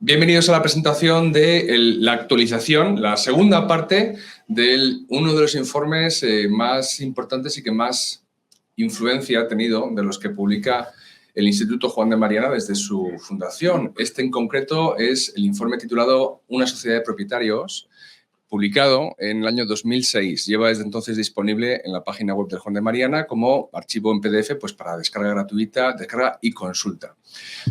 Bienvenidos a la presentación de la actualización, la segunda parte de uno de los informes más importantes y que más influencia ha tenido de los que publica el Instituto Juan de Mariana desde su fundación. Este en concreto es el informe titulado Una sociedad de propietarios, publicado en el año 2006. Lleva desde entonces disponible en la página web del Juan de Mariana como archivo en PDF pues para descarga gratuita, descarga y consulta.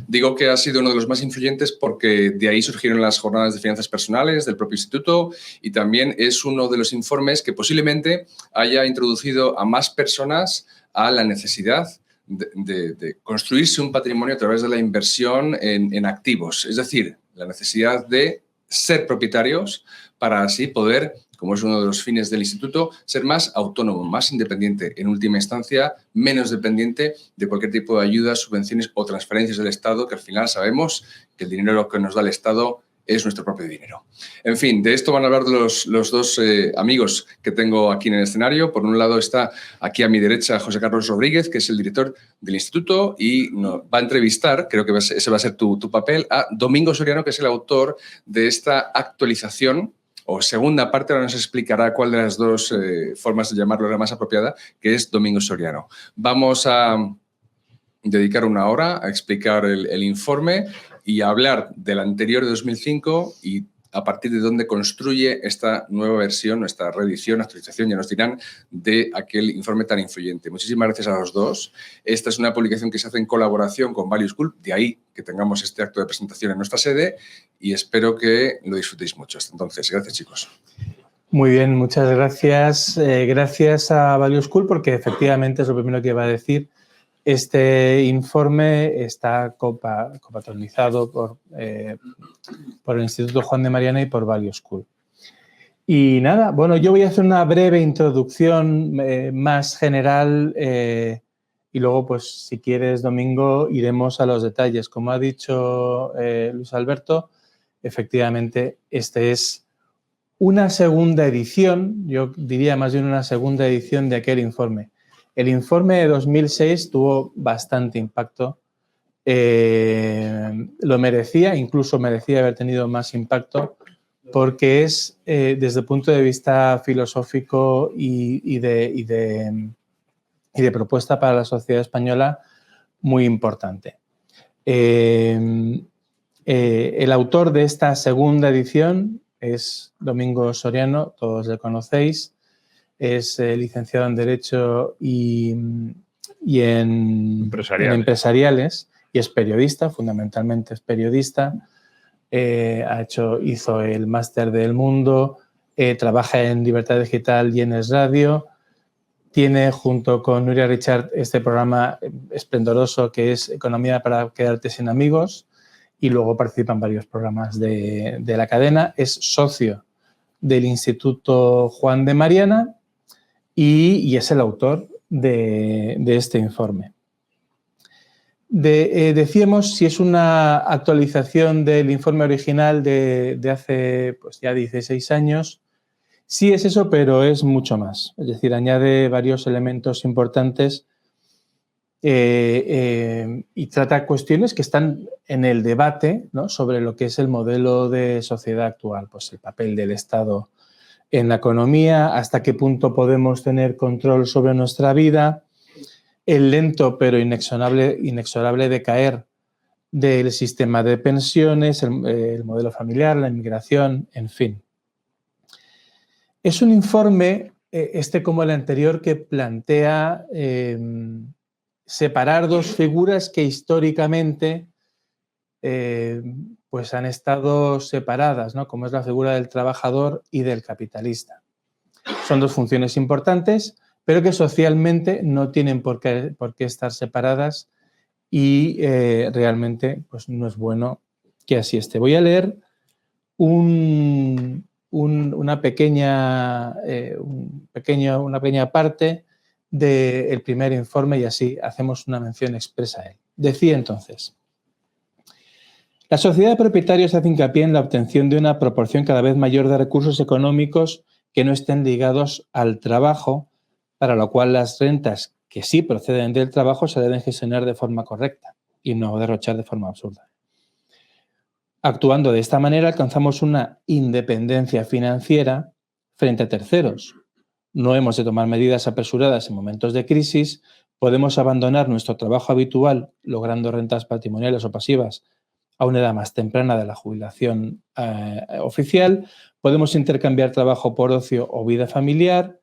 Digo que ha sido uno de los más influyentes porque de ahí surgieron las jornadas de finanzas personales del propio instituto y también es uno de los informes que posiblemente haya introducido a más personas a la necesidad de construirse un patrimonio a través de la inversión en activos. Es decir, la necesidad de ser propietarios para así poder, como es uno de los fines del instituto, ser más autónomo, más independiente, en última instancia, menos dependiente de cualquier tipo de ayudas, subvenciones o transferencias del Estado, que al final sabemos que el dinero que nos da el Estado es nuestro propio dinero. En fin, de esto van a hablar los dos amigos que tengo aquí en el escenario. Por un lado está aquí a mi derecha José Carlos Rodríguez, que es el director del instituto y nos va a entrevistar, creo que ese va a ser tu papel, a Domingo Soriano, que es el autor de esta actualización o segunda parte. Ahora nos explicará cuál de las dos formas de llamarlo era más apropiada, que es Domingo Soriano. Vamos a dedicar una hora a explicar el informe y a hablar del anterior de 2005 y a partir de dónde construye esta nueva versión, esta reedición, actualización, ya nos dirán, de aquel informe tan influyente. Muchísimas gracias a los dos. Esta es una publicación que se hace en colaboración con Value School, de ahí que tengamos este acto de presentación en nuestra sede y espero que lo disfrutéis mucho. Hasta entonces, gracias chicos. Muy bien, muchas gracias. Gracias a Value School porque efectivamente es lo primero que iba a decir. Este informe está copatronizado por el Instituto Juan de Mariana y por Value School. Y nada, bueno, yo voy a hacer una breve introducción más general y luego, pues, si quieres, Domingo, iremos a los detalles. Como ha dicho Luis Alberto, efectivamente, este es una segunda edición, yo diría más bien una segunda edición de aquel informe. El informe de 2006 tuvo bastante impacto, lo merecía, incluso merecía haber tenido más impacto porque es, desde el punto de vista filosófico y de propuesta para la sociedad española, muy importante. El autor de esta segunda edición es Domingo Soriano, todos le conocéis. Es licenciado en Derecho y en empresariales y es periodista, fundamentalmente es periodista. Hizo el máster del Mundo, trabaja en Libertad Digital y en Es Radio. Tiene junto con Nuria Richard este programa esplendoroso que es Economía para quedarte sin amigos y luego participa en varios programas de la cadena. Es socio del Instituto Juan de Mariana y es el autor de este informe. Decíamos si es una actualización del informe original de hace pues, ya 16 años. Sí es eso, pero es mucho más. Es decir, añade varios elementos importantes y trata cuestiones que están en el debate, ¿no?, sobre lo que es el modelo de sociedad actual, pues el papel del Estado en la economía, hasta qué punto podemos tener control sobre nuestra vida, el lento pero inexorable decaer del sistema de pensiones, el modelo familiar, la inmigración, en fin. Es un informe, como el anterior, que plantea separar dos figuras que históricamente pues han estado separadas, ¿no?, como es la figura del trabajador y del capitalista. Son dos funciones importantes, pero que socialmente no tienen por qué estar separadas y realmente pues, no es bueno que así esté. Voy a leer una pequeña parte del primer informe y así hacemos una mención expresa a él. Decía entonces: la sociedad de propietarios hace hincapié en la obtención de una proporción cada vez mayor de recursos económicos que no estén ligados al trabajo, para lo cual las rentas que sí proceden del trabajo se deben gestionar de forma correcta y no derrochar de forma absurda. Actuando de esta manera alcanzamos una independencia financiera frente a terceros. No hemos de tomar medidas apresuradas en momentos de crisis, podemos abandonar nuestro trabajo habitual logrando rentas patrimoniales o pasivas a una edad más temprana de la jubilación oficial, podemos intercambiar trabajo por ocio o vida familiar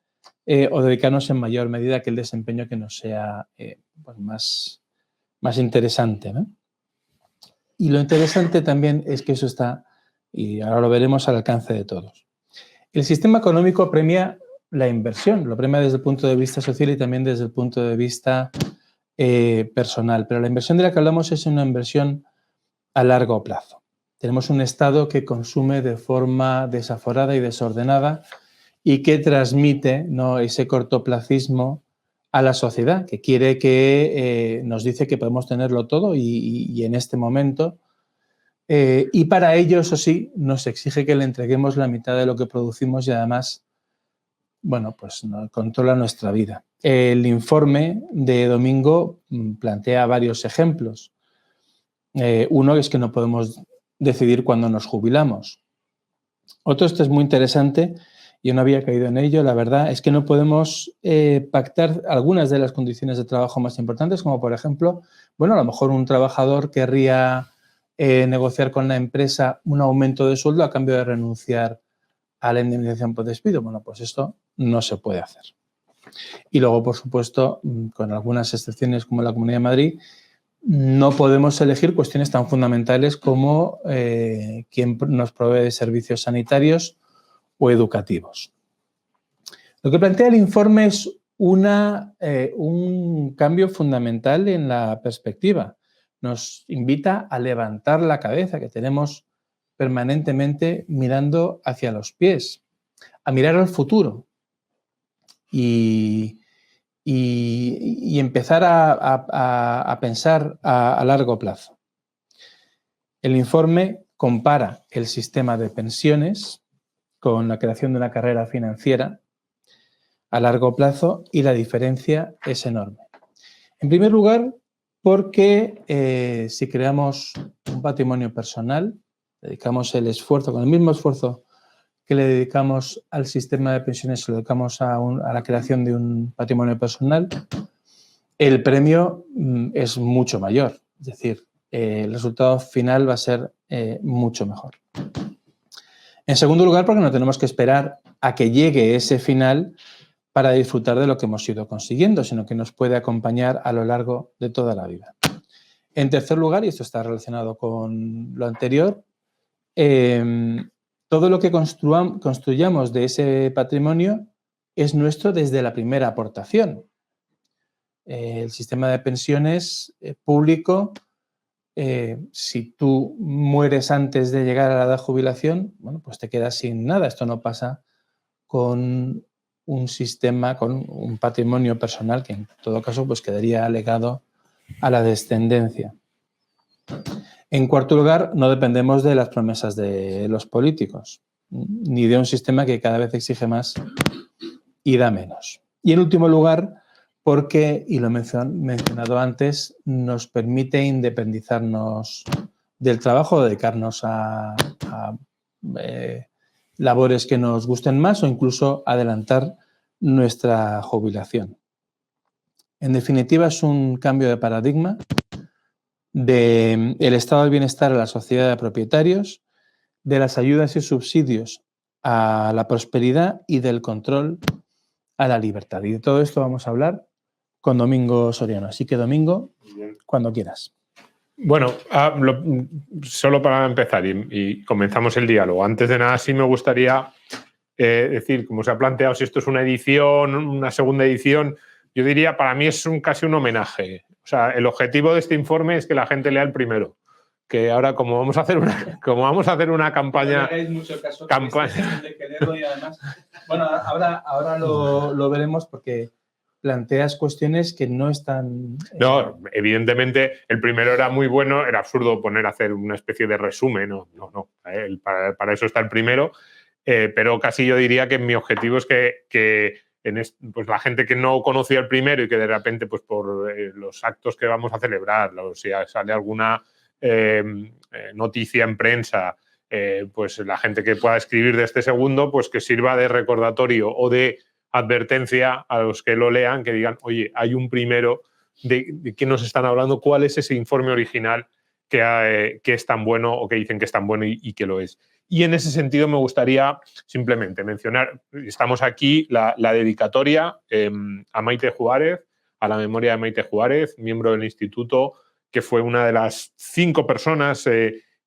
o dedicarnos en mayor medida a aquel desempeño que nos sea pues más interesante, ¿no? Y lo interesante también es que eso está, y ahora lo veremos, al alcance de todos. El sistema económico premia la inversión, lo premia desde el punto de vista social y también desde el punto de vista personal. Pero la inversión de la que hablamos es una inversión a largo plazo. Tenemos un Estado que consume de forma desaforada y desordenada y que transmite, ¿no?, ese cortoplacismo a la sociedad, que quiere que nos dice que podemos tenerlo todo y en este momento. Y para ello, eso sí, nos exige que le entreguemos la mitad de lo que producimos y además, bueno, pues no, controla nuestra vida. El informe de Domingo plantea varios ejemplos. Uno es que no podemos decidir cuándo nos jubilamos. Otro, este es muy interesante, yo no había caído en ello, la verdad, es que no podemos pactar algunas de las condiciones de trabajo más importantes, como por ejemplo, bueno, a lo mejor un trabajador querría negociar con la empresa un aumento de sueldo a cambio de renunciar a la indemnización por despido. Bueno, pues esto no se puede hacer. Y luego, por supuesto, con algunas excepciones como la Comunidad de Madrid, no podemos elegir cuestiones tan fundamentales como quién nos provee de servicios sanitarios o educativos. Lo que plantea el informe es un cambio fundamental en la perspectiva. Nos invita a levantar la cabeza que tenemos permanentemente mirando hacia los pies, a mirar al futuro y empezar a pensar a largo plazo. El informe compara el sistema de pensiones con la creación de una carrera financiera a largo plazo y la diferencia es enorme. En primer lugar, porque si creamos un patrimonio personal, dedicamos el esfuerzo, con el mismo esfuerzo que le dedicamos al sistema de pensiones, lo dedicamos a la creación de un patrimonio personal, el premio es mucho mayor. Es decir, el resultado final va a ser mucho mejor. En segundo lugar, porque no tenemos que esperar a que llegue ese final para disfrutar de lo que hemos ido consiguiendo, sino que nos puede acompañar a lo largo de toda la vida. En tercer lugar, y esto está relacionado con lo anterior, todo lo que construyamos de ese patrimonio es nuestro desde la primera aportación. El sistema de pensiones público, si tú mueres antes de llegar a la edad de jubilación, bueno, pues te quedas sin nada. Esto no pasa con un sistema, con un patrimonio personal que en todo caso pues quedaría legado a la descendencia. En cuarto lugar, no dependemos de las promesas de los políticos, ni de un sistema que cada vez exige más y da menos. Y en último lugar, porque, y lo he mencionado antes, nos permite independizarnos del trabajo, dedicarnos a labores que nos gusten más o incluso adelantar nuestra jubilación. En definitiva, es un cambio de paradigma del estado del bienestar a la sociedad de propietarios, de las ayudas y subsidios a la prosperidad y del control a la libertad. Y de todo esto vamos a hablar con Domingo Soriano. Así que, Domingo, cuando quieras. Bueno, solo para empezar y comenzamos el diálogo. Antes de nada, sí me gustaría decir, como se ha planteado, si esto es una edición, una segunda edición, yo diría, para mí es casi un homenaje. O sea, el objetivo de este informe es que la gente lea el primero. Que ahora, como vamos a hacer una campaña... No hagáis mucho caso, que leerlo y además... Bueno, ahora lo veremos porque planteas cuestiones que no están... No, evidentemente el primero era muy bueno, era absurdo poner a hacer una especie de resumen, no. Para eso está el primero, pero casi yo diría que mi objetivo es que pues la gente que no conocía el primero y que de repente pues por los actos que vamos a celebrar, si sale alguna noticia en prensa, pues la gente que pueda escribir de este segundo, pues que sirva de recordatorio o de advertencia a los que lo lean, que digan, oye, hay un primero de qué nos están hablando, cuál es ese informe original que es tan bueno o que dicen que es tan bueno y que lo es. Y en ese sentido me gustaría simplemente mencionar, estamos aquí, la dedicatoria a Maite Juárez, a la memoria de Maite Juárez, miembro del instituto, que fue una de las 5 personas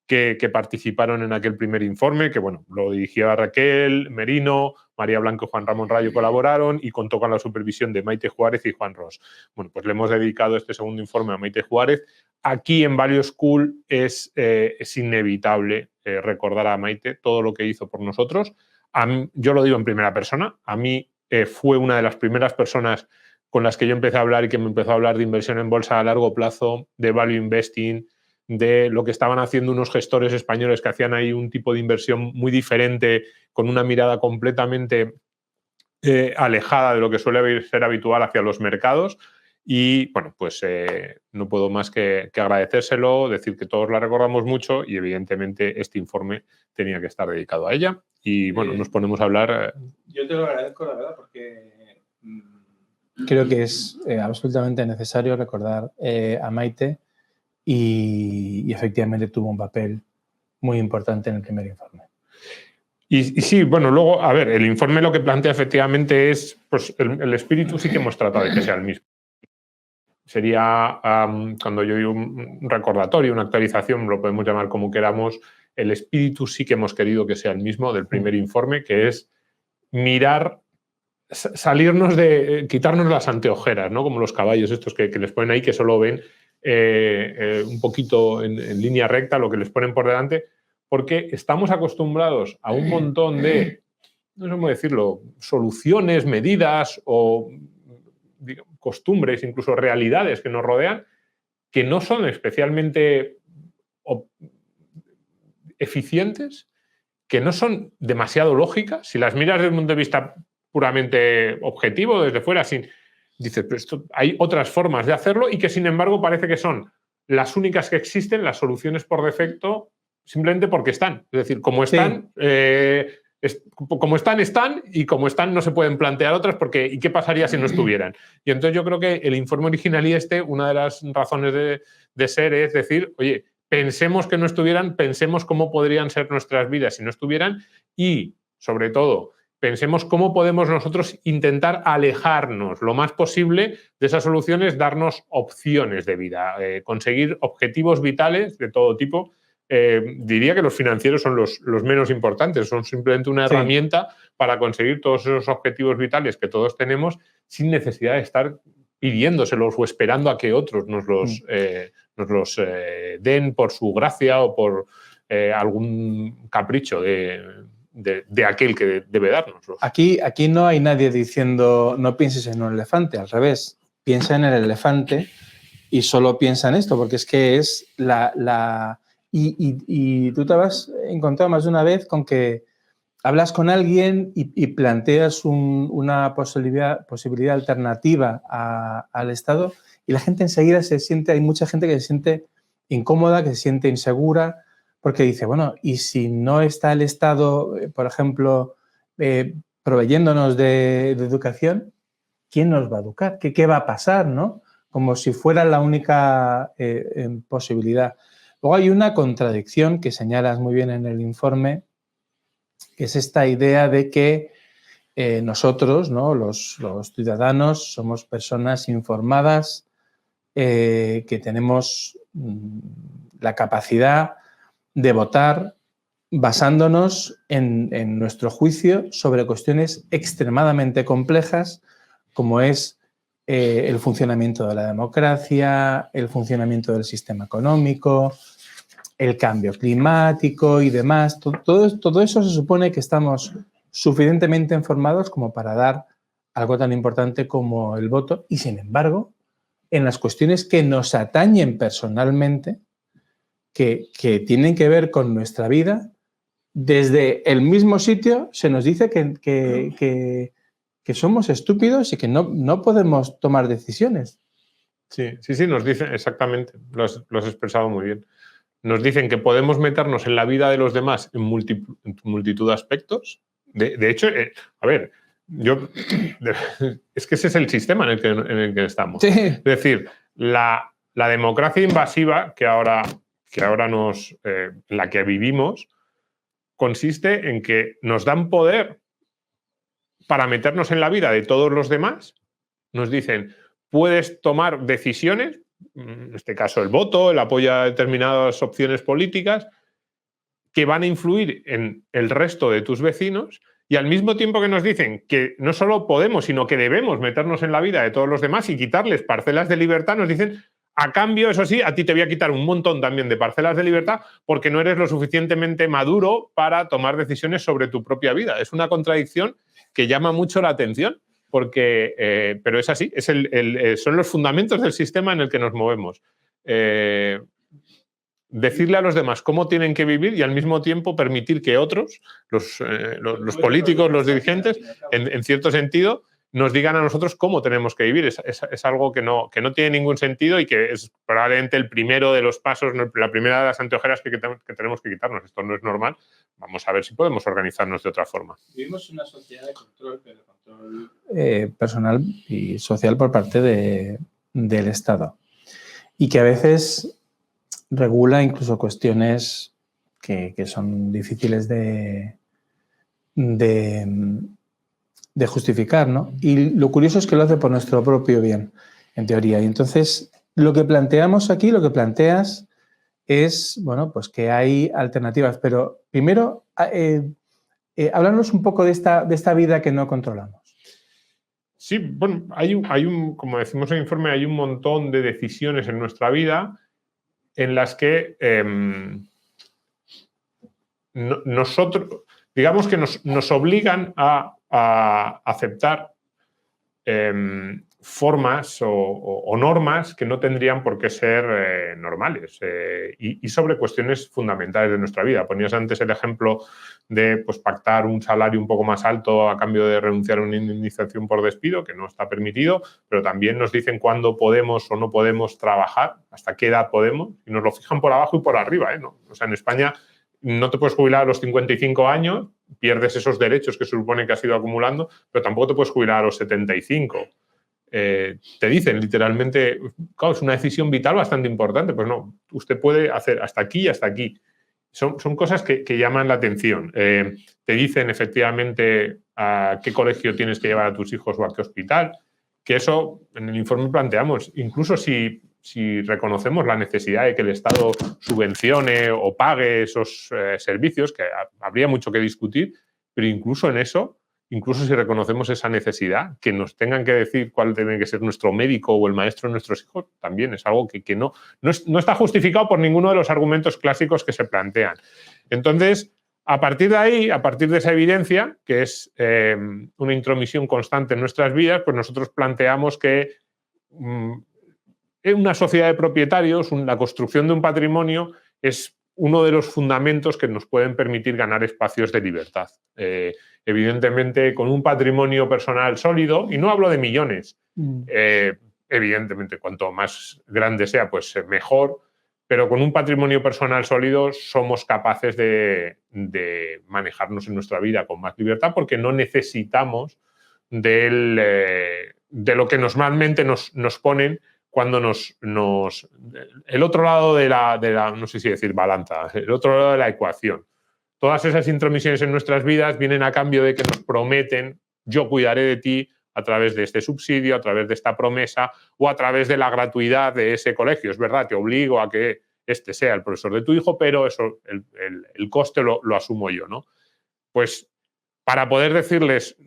que participaron en aquel primer informe, que bueno, lo dirigía Raquel Merino, María Blanco y Juan Ramón Rayo colaboraron y contó con la supervisión de Maite Juárez y Juan Ros. Bueno, pues le hemos dedicado este segundo informe a Maite Juárez. Aquí en Value School es inevitable recordar a Maite todo lo que hizo por nosotros. Yo lo digo en primera persona. A mí fue una de las primeras personas con las que yo empecé a hablar y que me empezó a hablar de inversión en bolsa a largo plazo, de value investing, de lo que estaban haciendo unos gestores españoles que hacían ahí un tipo de inversión muy diferente, con una mirada completamente alejada de lo que suele ser habitual hacia los mercados. Y bueno, pues no puedo más que agradecérselo, decir que todos la recordamos mucho y evidentemente este informe tenía que estar dedicado a ella. Y bueno, nos ponemos a hablar. Yo te lo agradezco, la verdad, porque creo que es absolutamente necesario recordar a Maite y efectivamente tuvo un papel muy importante en el primer informe. Y sí, bueno, luego, a ver, el informe lo que plantea efectivamente es, pues el espíritu sí que hemos tratado de que sea el mismo. Sería, cuando yo digo un recordatorio, una actualización, lo podemos llamar como queramos, el espíritu sí que hemos querido que sea el mismo del primer informe, que es mirar, salirnos de, quitarnos las anteojeras, ¿no? Como los caballos estos que les ponen ahí, que solo ven un poquito en línea recta lo que les ponen por delante, porque estamos acostumbrados a un montón de, no sé cómo decirlo, soluciones, medidas o digamos, costumbres, incluso realidades que nos rodean, que no son especialmente eficientes, que no son demasiado lógicas. Si las miras desde un punto de vista puramente objetivo, desde fuera, dices, pero esto, hay otras formas de hacerlo y que, sin embargo, parece que son las únicas que existen, las soluciones por defecto, simplemente porque están. Es decir, como están, como están y como están no se pueden plantear otras porque ¿y qué pasaría si no estuvieran? Y entonces yo creo que el informe original y una de las razones de ser es decir, oye, pensemos que no estuvieran, pensemos cómo podrían ser nuestras vidas si no estuvieran y, sobre todo, pensemos cómo podemos nosotros intentar alejarnos lo más posible de esas soluciones, darnos opciones de vida, conseguir objetivos vitales de todo tipo. Diría que los financieros son los menos importantes, son simplemente una herramienta para conseguir todos esos objetivos vitales que todos tenemos sin necesidad de estar pidiéndoselos o esperando a que otros nos los den por su gracia o por algún capricho de aquel que debe dárnoslos. Aquí no hay nadie diciendo no pienses en un elefante, al revés, piensa en el elefante y solo piensa en esto, porque es que es Y tú te has encontrado más de una vez con que hablas con alguien y planteas una posibilidad alternativa al Estado y la gente enseguida hay mucha gente que se siente incómoda, que se siente insegura, porque dice, bueno, y si no está el Estado, por ejemplo, proveyéndonos de educación, ¿quién nos va a educar? ¿Qué va a pasar, no? Como si fuera la única posibilidad. Luego hay una contradicción que señalas muy bien en el informe, que es esta idea de que nosotros, ¿no? los ciudadanos, somos personas informadas, que tenemos la capacidad de votar basándonos en nuestro juicio sobre cuestiones extremadamente complejas, como es el funcionamiento de la democracia, el funcionamiento del sistema económico, el cambio climático y demás. Todo eso se supone que estamos suficientemente informados como para dar algo tan importante como el voto y, sin embargo, en las cuestiones que nos atañen personalmente, que tienen que ver con nuestra vida, desde el mismo sitio se nos dice que somos estúpidos y que no podemos tomar decisiones. Sí, nos dicen exactamente, lo has expresado muy bien. nos dicen que podemos meternos en la vida de los demás en multitud de aspectos. De hecho, a ver, es que ese es el sistema en el que estamos. Sí. Es decir, la democracia invasiva que ahora en la que vivimos consiste en que nos dan poder para meternos en la vida de todos los demás. Nos dicen, puedes tomar decisiones, en este caso el voto, el apoyo a determinadas opciones políticas, que van a influir en el resto de tus vecinos, y al mismo tiempo que nos dicen que no solo podemos, sino que debemos meternos en la vida de todos los demás y quitarles parcelas de libertad, nos dicen, a cambio, eso sí, a ti te voy a quitar un montón también de parcelas de libertad porque no eres lo suficientemente maduro para tomar decisiones sobre tu propia vida. Es una contradicción que llama mucho la atención, porque, pero es así, son los fundamentos del sistema en el que nos movemos. Decirle a los demás cómo tienen que vivir y al mismo tiempo permitir que otros, los políticos, los dirigentes, en cierto sentido, nos digan a nosotros cómo tenemos que vivir. Es algo que no tiene ningún sentido y que es probablemente el primero de los pasos, la primera de las anteojeras que tenemos que quitarnos. Esto no es normal. Vamos a ver si podemos organizarnos de otra forma. Vivimos en una sociedad de control, pero control personal y social por parte del Estado. Y que a veces regula incluso cuestiones que son difíciles de justificar, ¿no? Y lo curioso es que lo hace por nuestro propio bien, en teoría. Y entonces, lo que planteamos aquí, lo que planteas es, bueno, pues que hay alternativas. Pero primero, háblanos un poco de esta vida que no controlamos. Sí, bueno, como decimos en el informe, hay un montón de decisiones en nuestra vida en las que nosotros, digamos que nos obligan a aceptar formas o normas que no tendrían por qué ser normales y sobre cuestiones fundamentales de nuestra vida. Ponías antes el ejemplo de pues, pactar un salario un poco más alto a cambio de renunciar a una indemnización por despido, que no está permitido, pero también nos dicen cuándo podemos o no podemos trabajar, hasta qué edad podemos, y nos lo fijan por abajo y por arriba, ¿eh? ¿No? O sea, en España no te puedes jubilar a los 55 años, pierdes esos derechos que se supone que has ido acumulando, pero tampoco te puedes jubilar a los 75. Te dicen literalmente, claro, es una decisión vital bastante importante, pues no, usted puede hacer hasta aquí y hasta aquí. Son cosas que llaman la atención. Te dicen efectivamente a qué colegio tienes que llevar a tus hijos o a qué hospital, que eso en el informe planteamos, incluso si reconocemos la necesidad de que el Estado subvencione o pague esos servicios, que habría mucho que discutir, pero incluso en eso, incluso si reconocemos esa necesidad, que nos tengan que decir cuál tiene que ser nuestro médico o el maestro de nuestros hijos, también es algo que no está justificado por ninguno de los argumentos clásicos que se plantean. Entonces, a partir de ahí, a partir de esa evidencia, que es una intromisión constante en nuestras vidas, pues nosotros planteamos que en una sociedad de propietarios, la construcción de un patrimonio es uno de los fundamentos que nos pueden permitir ganar espacios de libertad. Evidentemente, con un patrimonio personal sólido, y no hablo de millones, evidentemente, cuanto más grande sea, pues mejor, pero con un patrimonio personal sólido somos capaces de manejarnos en nuestra vida con más libertad porque no necesitamos de lo que normalmente nos ponen cuando el otro lado de la, no sé si decir balanza, el otro lado de la ecuación. Todas esas intromisiones en nuestras vidas vienen a cambio de que nos prometen, yo cuidaré de ti a través de este subsidio, a través de esta promesa o a través de la gratuidad de ese colegio. Es verdad, te obligo a que este sea el profesor de tu hijo, pero eso, el coste lo asumo yo, ¿no? Pues para poder decirles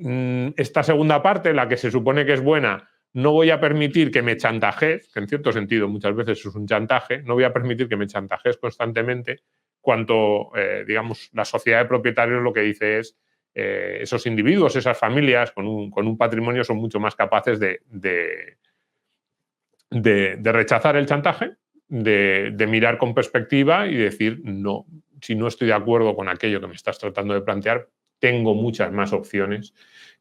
esta segunda parte, la que se supone que es buena, no voy a permitir que me chantajees, que en cierto sentido muchas veces es un chantaje, no voy a permitir que me chantajees constantemente, cuanto, digamos, la sociedad de propietarios lo que dice es esos individuos, esas familias con un patrimonio son mucho más capaces de rechazar el chantaje, de mirar con perspectiva y decir, no, si no estoy de acuerdo con aquello que me estás tratando de plantear, tengo muchas más opciones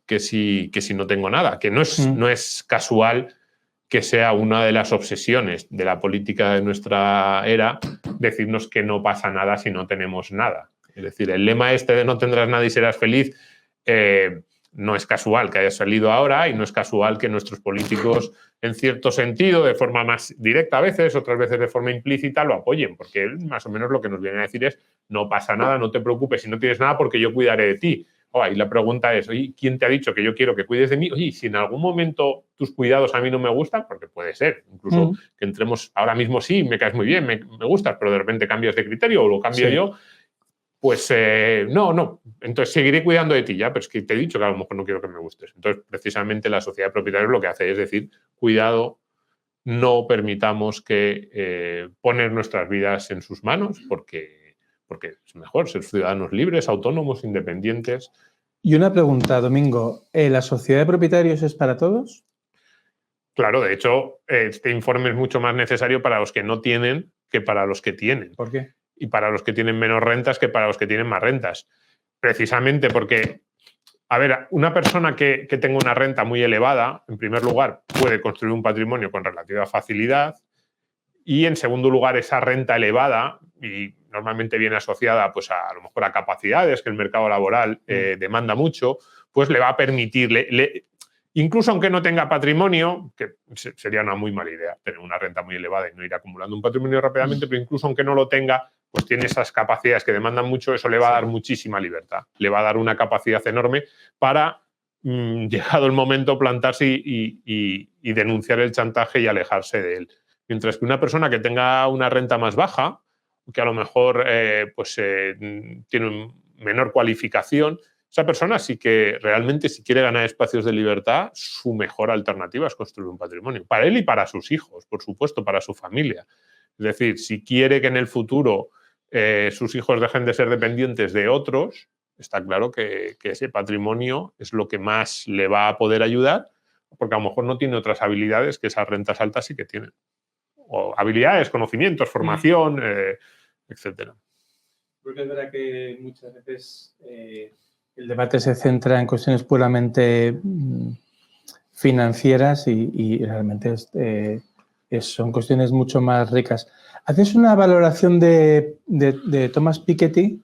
que si no tengo nada, que no es casual que sea una de las obsesiones de la política de nuestra era decirnos que no pasa nada si no tenemos nada. Es decir, el lema este de no tendrás nada y serás feliz no es casual que haya salido ahora y no es casual que nuestros políticos, en cierto sentido, de forma más directa a veces, otras veces de forma implícita, lo apoyen, porque más o menos lo que nos vienen a decir es no pasa nada, no te preocupes si no tienes nada porque yo cuidaré de ti. Y la pregunta es, oye, ¿quién te ha dicho que yo quiero que cuides de mí? Oye, si en algún momento tus cuidados a mí no me gustan, porque puede ser, incluso que entremos ahora mismo sí, me caes muy bien, me gustas, pero de repente cambias de criterio o lo cambio yo, pues no. Entonces seguiré cuidando de ti ya, pero es que te he dicho que a lo mejor no quiero que me gustes. Entonces, precisamente la sociedad de propietarios lo que hace es decir, cuidado, no permitamos que poner nuestras vidas en sus manos, porque es mejor ser ciudadanos libres, autónomos, independientes. Y una pregunta, Domingo, ¿la sociedad de propietarios es para todos? Claro, de hecho, este informe es mucho más necesario para los que no tienen que para los que tienen. ¿Por qué? Y para los que tienen menos rentas que para los que tienen más rentas. Precisamente porque, a ver, una persona que tenga una renta muy elevada, en primer lugar, puede construir un patrimonio con relativa facilidad y, en segundo lugar, esa renta elevada, y normalmente viene asociada pues, a lo mejor a capacidades que el mercado laboral demanda mucho, pues le va a permitir, incluso aunque no tenga patrimonio, que sería una muy mala idea tener una renta muy elevada y no ir acumulando un patrimonio rápidamente, pero incluso aunque no lo tenga, pues tiene esas capacidades que demandan mucho, eso le va a dar muchísima libertad. Le va a dar una capacidad enorme para, llegado el momento, plantarse y denunciar el chantaje y alejarse de él. Mientras que una persona que tenga una renta más baja, que a lo mejor tiene menor cualificación, esa persona sí que realmente, si quiere ganar espacios de libertad, su mejor alternativa es construir un patrimonio. Para él y para sus hijos, por supuesto, para su familia. Es decir, si quiere que en el futuro sus hijos dejen de ser dependientes de otros, está claro que ese patrimonio es lo que más le va a poder ayudar, porque a lo mejor no tiene otras habilidades que esas rentas altas sí que tienen. O habilidades, conocimientos, formación, etcétera. Porque es verdad que muchas veces el debate se centra en cuestiones puramente financieras y realmente son cuestiones mucho más ricas. Haces una valoración de Thomas Piketty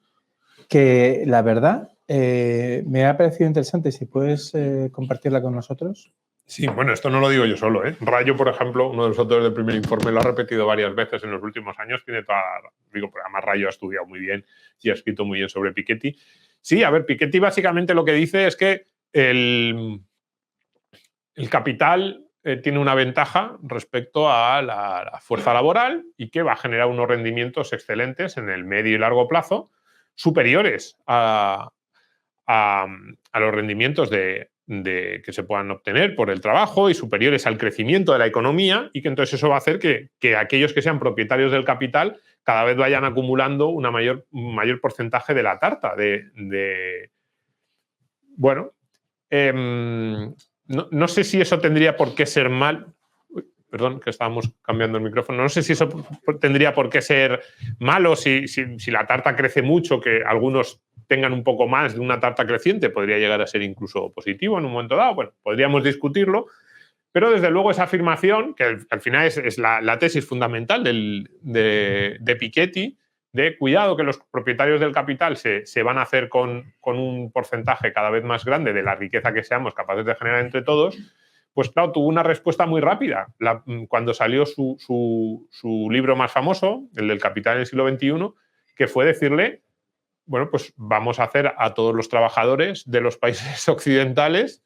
que, la verdad, me ha parecido interesante. Si puedes compartirla con nosotros. Sí, bueno, esto no lo digo yo solo, ¿eh? Rayo, por ejemplo, uno de los autores del primer informe, lo ha repetido varias veces en los últimos años. Tiene toda, digo, porque además Rayo ha estudiado muy bien y ha escrito muy bien sobre Piketty. Sí, a ver, Piketty básicamente lo que dice es que el capital tiene una ventaja respecto a la fuerza laboral y que va a generar unos rendimientos excelentes en el medio y largo plazo, superiores a los rendimientos que se puedan obtener por el trabajo y superiores al crecimiento de la economía, y que entonces eso va a hacer que aquellos que sean propietarios del capital cada vez vayan acumulando un mayor porcentaje de la tarta. Bueno, no sé si eso tendría por qué ser mal. Perdón, que estábamos cambiando el micrófono. No sé si eso tendría por qué ser malo si la tarta crece mucho, que algunos tengan un poco más de una tarta creciente, podría llegar a ser incluso positivo en un momento dado. Bueno, podríamos discutirlo, pero desde luego esa afirmación, que al final es la tesis fundamental de Piketty, de cuidado que los propietarios del capital se van a hacer con un porcentaje cada vez más grande de la riqueza que seamos capaces de generar entre todos, pues claro, tuvo una respuesta muy rápida. Cuando salió su libro más famoso, el del Capital en el siglo XXI, que fue decirle, bueno, pues vamos a hacer a todos los trabajadores de los países occidentales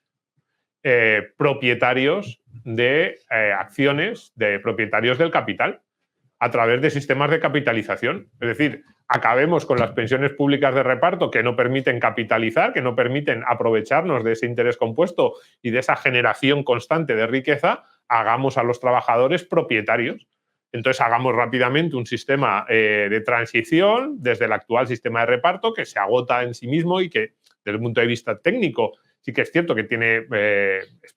propietarios de acciones, de propietarios del capital, a través de sistemas de capitalización. Es decir, acabemos con las pensiones públicas de reparto que no permiten capitalizar, que no permiten aprovecharnos de ese interés compuesto y de esa generación constante de riqueza, hagamos a los trabajadores propietarios. Entonces, hagamos rápidamente un sistema de transición desde el actual sistema de reparto que se agota en sí mismo y que, desde el punto de vista técnico, sí que es cierto que tiene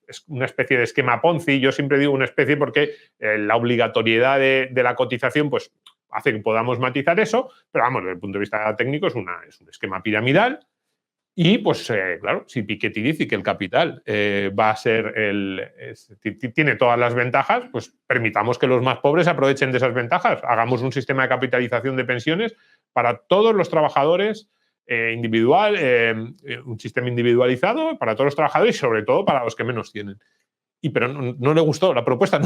es una especie de esquema Ponzi. Yo siempre digo una especie porque la obligatoriedad de la cotización pues, hace que podamos matizar eso, pero vamos, desde el punto de vista técnico es un esquema piramidal Y, pues, claro, si Piketty dice que el capital va a ser tiene todas las ventajas, pues permitamos que los más pobres aprovechen de esas ventajas. Hagamos un sistema de capitalización de pensiones para todos los trabajadores individual, un sistema individualizado para todos los trabajadores y, sobre todo, para los que menos tienen. Pero no le gustó la propuesta.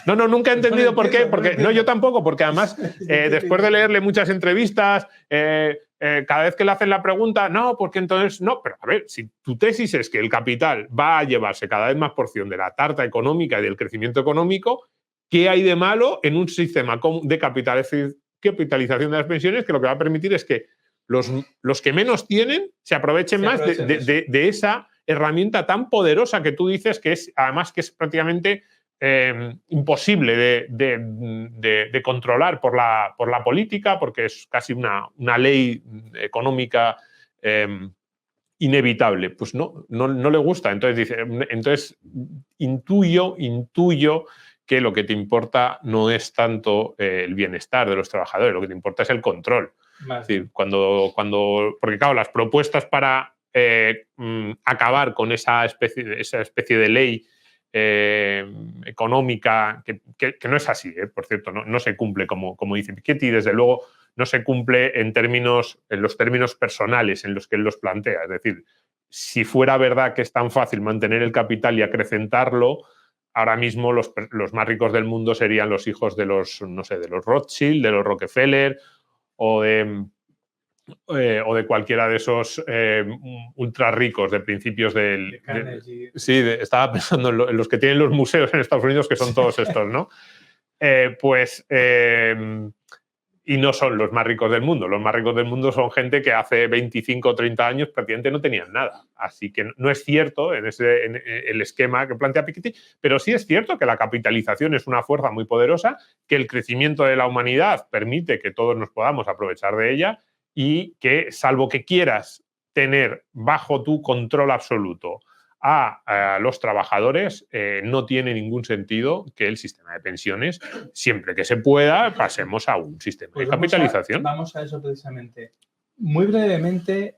Nunca he entendido por qué. Porque, no, yo tampoco, porque además, después de leerle muchas entrevistas, cada vez que le hacen la pregunta, no, porque entonces no. Pero a ver, si tu tesis es que el capital va a llevarse cada vez más porción de la tarta económica y del crecimiento económico, ¿qué hay de malo en un sistema de capitalización de las pensiones que lo que va a permitir es que los que menos tienen se aprovechen más de esa herramienta tan poderosa que tú dices que es, además, que es prácticamente imposible de controlar por la política, porque es casi una ley económica inevitable? Pues no le gusta. Entonces intuyo que lo que te importa no es tanto el bienestar de los trabajadores, lo que te importa es el control. Es decir, porque claro, las propuestas para acabar con esa especie de ley económica, que no es así, por cierto, no se cumple como dice Piketty, desde luego no se cumple en los términos personales en los que él los plantea. Es decir, si fuera verdad que es tan fácil mantener el capital y acrecentarlo, ahora mismo los más ricos del mundo serían los hijos de los Rothschild, de los Rockefeller o de cualquiera de esos ultra ricos de principios del... estaba pensando en los que tienen los museos en Estados Unidos, que son todos estos, ¿no? Y no son los más ricos del mundo. Los más ricos del mundo son gente que hace 25 o 30 años prácticamente no tenían nada. Así que no es cierto en el esquema que plantea Piketty, pero sí es cierto que la capitalización es una fuerza muy poderosa, que el crecimiento de la humanidad permite que todos nos podamos aprovechar de ella y que, salvo que quieras tener bajo tu control absoluto a los trabajadores, no tiene ningún sentido que el sistema de pensiones, siempre que se pueda, pasemos a un sistema de capitalización. Vamos a eso precisamente. Muy brevemente,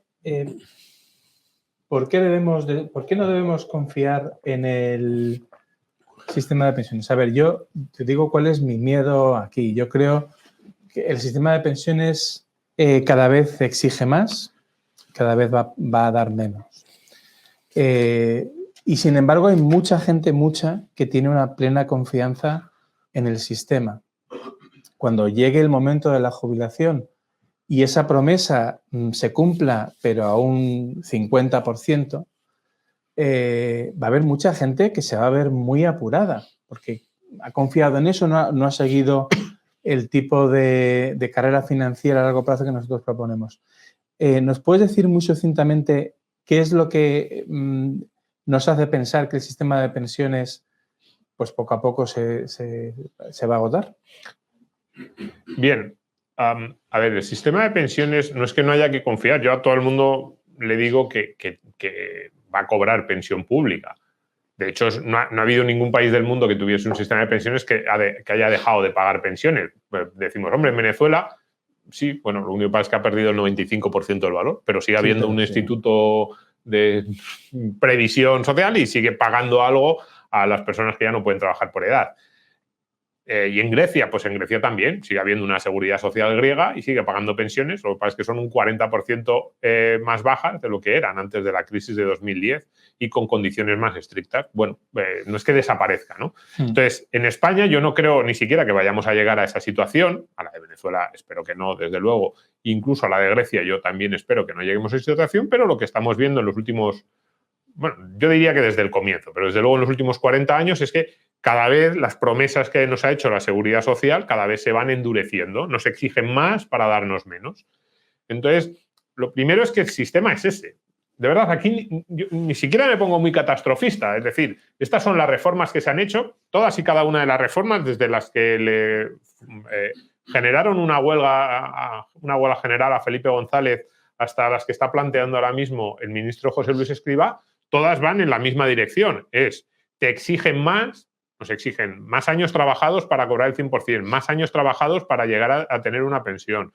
¿por qué no debemos confiar en el sistema de pensiones? A ver, yo te digo cuál es mi miedo aquí. Yo creo que el sistema de pensiones cada vez exige más, cada vez va a dar menos. Y sin embargo hay mucha gente que tiene una plena confianza en el sistema. Cuando llegue el momento de la jubilación y esa promesa se cumpla, pero a un 50%, va a haber mucha gente que se va a ver muy apurada, porque ha confiado en eso, no ha seguido el tipo de carrera financiera a largo plazo que nosotros proponemos. ¿Nos puedes decir muy sucintamente qué es lo que nos hace pensar que el sistema de pensiones, pues poco a poco se va a agotar? Bien, a ver, el sistema de pensiones no es que no haya que confiar. Yo a todo el mundo le digo que va a cobrar pensión pública. De hecho, no ha habido ningún país del mundo que tuviese un sistema de pensiones que haya dejado de pagar pensiones. Decimos, hombre, en Venezuela, sí, bueno, lo único que pasa es que ha perdido el 95% del valor, pero sigue habiendo un instituto de previsión social y sigue pagando algo a las personas que ya no pueden trabajar por edad. Y en Grecia, pues en Grecia también sigue habiendo una seguridad social griega y sigue pagando pensiones, lo que pasa es que son un 40% más bajas de lo que eran antes de la crisis de 2010 y con condiciones más estrictas. Bueno, no es que desaparezca, ¿no? Entonces, en España yo no creo ni siquiera que vayamos a llegar a esa situación. A la de Venezuela espero que no, desde luego. Incluso a la de Grecia yo también espero que no lleguemos a esa situación, pero lo que estamos viendo en los últimos... Bueno, yo diría que desde el comienzo, pero desde luego en los últimos 40 años es que cada vez las promesas que nos ha hecho la Seguridad Social cada vez se van endureciendo, nos exigen más para darnos menos. Entonces, lo primero es que el sistema es ese. De verdad, aquí yo ni siquiera me pongo muy catastrofista. Es decir, estas son las reformas que se han hecho, todas y cada una de las reformas, desde las que le generaron una huelga general a Felipe González hasta las que está planteando ahora mismo el ministro José Luis Escrivá, todas van en la misma dirección. Te exigen más, nos exigen más años trabajados para cobrar el 100%, más años trabajados para llegar a tener una pensión.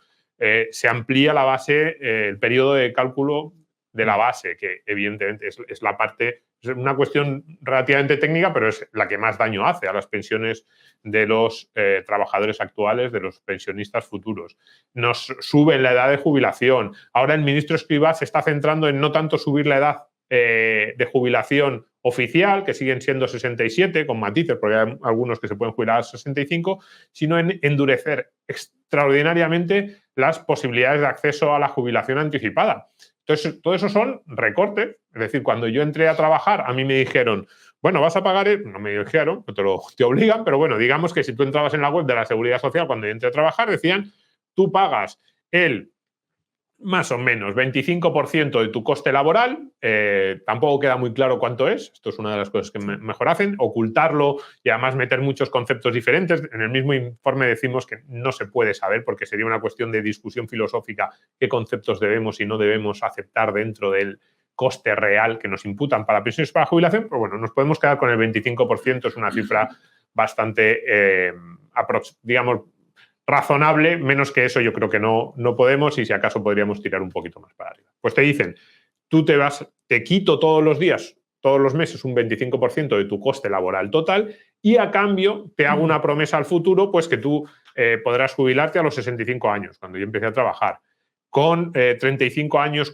Se amplía la base, el periodo de cálculo de la base, que evidentemente es la parte, es una cuestión relativamente técnica, pero es la que más daño hace a las pensiones de los trabajadores actuales, de los pensionistas futuros. Nos suben la edad de jubilación. Ahora el ministro Escrivá se está centrando en no tanto subir la edad de jubilación oficial, que siguen siendo 67, con matices, porque hay algunos que se pueden jubilar a 65, sino en endurecer extraordinariamente las posibilidades de acceso a la jubilación anticipada. Entonces, todo eso son recortes. Es decir, cuando yo entré a trabajar, a mí me dijeron, bueno, vas a pagar, no me dijeron, te obligan, pero bueno, digamos que si tú entrabas en la web de la Seguridad Social, cuando yo entré a trabajar, decían, tú pagas el más o menos 25% de tu coste laboral, tampoco queda muy claro cuánto es, esto es una de las cosas que mejor hacen, ocultarlo y además meter muchos conceptos diferentes. En el mismo informe decimos que no se puede saber porque sería una cuestión de discusión filosófica qué conceptos debemos y no debemos aceptar dentro del coste real que nos imputan para pensiones y para jubilación, pero bueno, nos podemos quedar con el 25%, es una cifra bastante, digamos, razonable. Menos que eso yo creo que no podemos, y si acaso podríamos tirar un poquito más para arriba. Pues te dicen, tú te quito todos los días, todos los meses, un 25% de tu coste laboral total y a cambio te hago una promesa al futuro, pues que tú podrás jubilarte a los 65 años, cuando yo empecé a trabajar. Con 35 años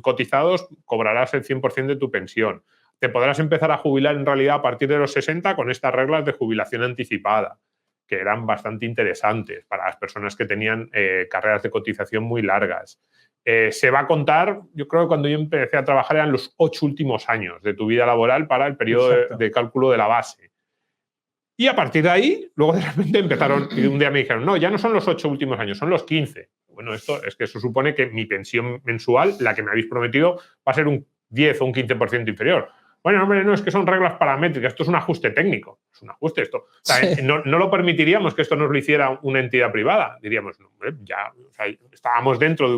cotizados cobrarás el 100% de tu pensión. Te podrás empezar a jubilar en realidad a partir de los 60 con estas reglas de jubilación anticipada, que eran bastante interesantes para las personas que tenían carreras de cotización muy largas. Se va a contar, yo creo que cuando yo empecé a trabajar eran los 8 últimos años de tu vida laboral para el periodo de cálculo de la base. Y a partir de ahí, luego de repente empezaron, y un día me dijeron, no, ya no son los 8 últimos años, son los 15. Bueno, esto es que eso supone que mi pensión mensual, la que me habéis prometido, va a ser un 10 o un 15% inferior. Bueno, hombre, no, es que son reglas paramétricas, esto es un ajuste técnico, es un ajuste esto. O sea, sí. no lo permitiríamos que esto nos lo hiciera una entidad privada. Diríamos, no, ya, o sea, estábamos dentro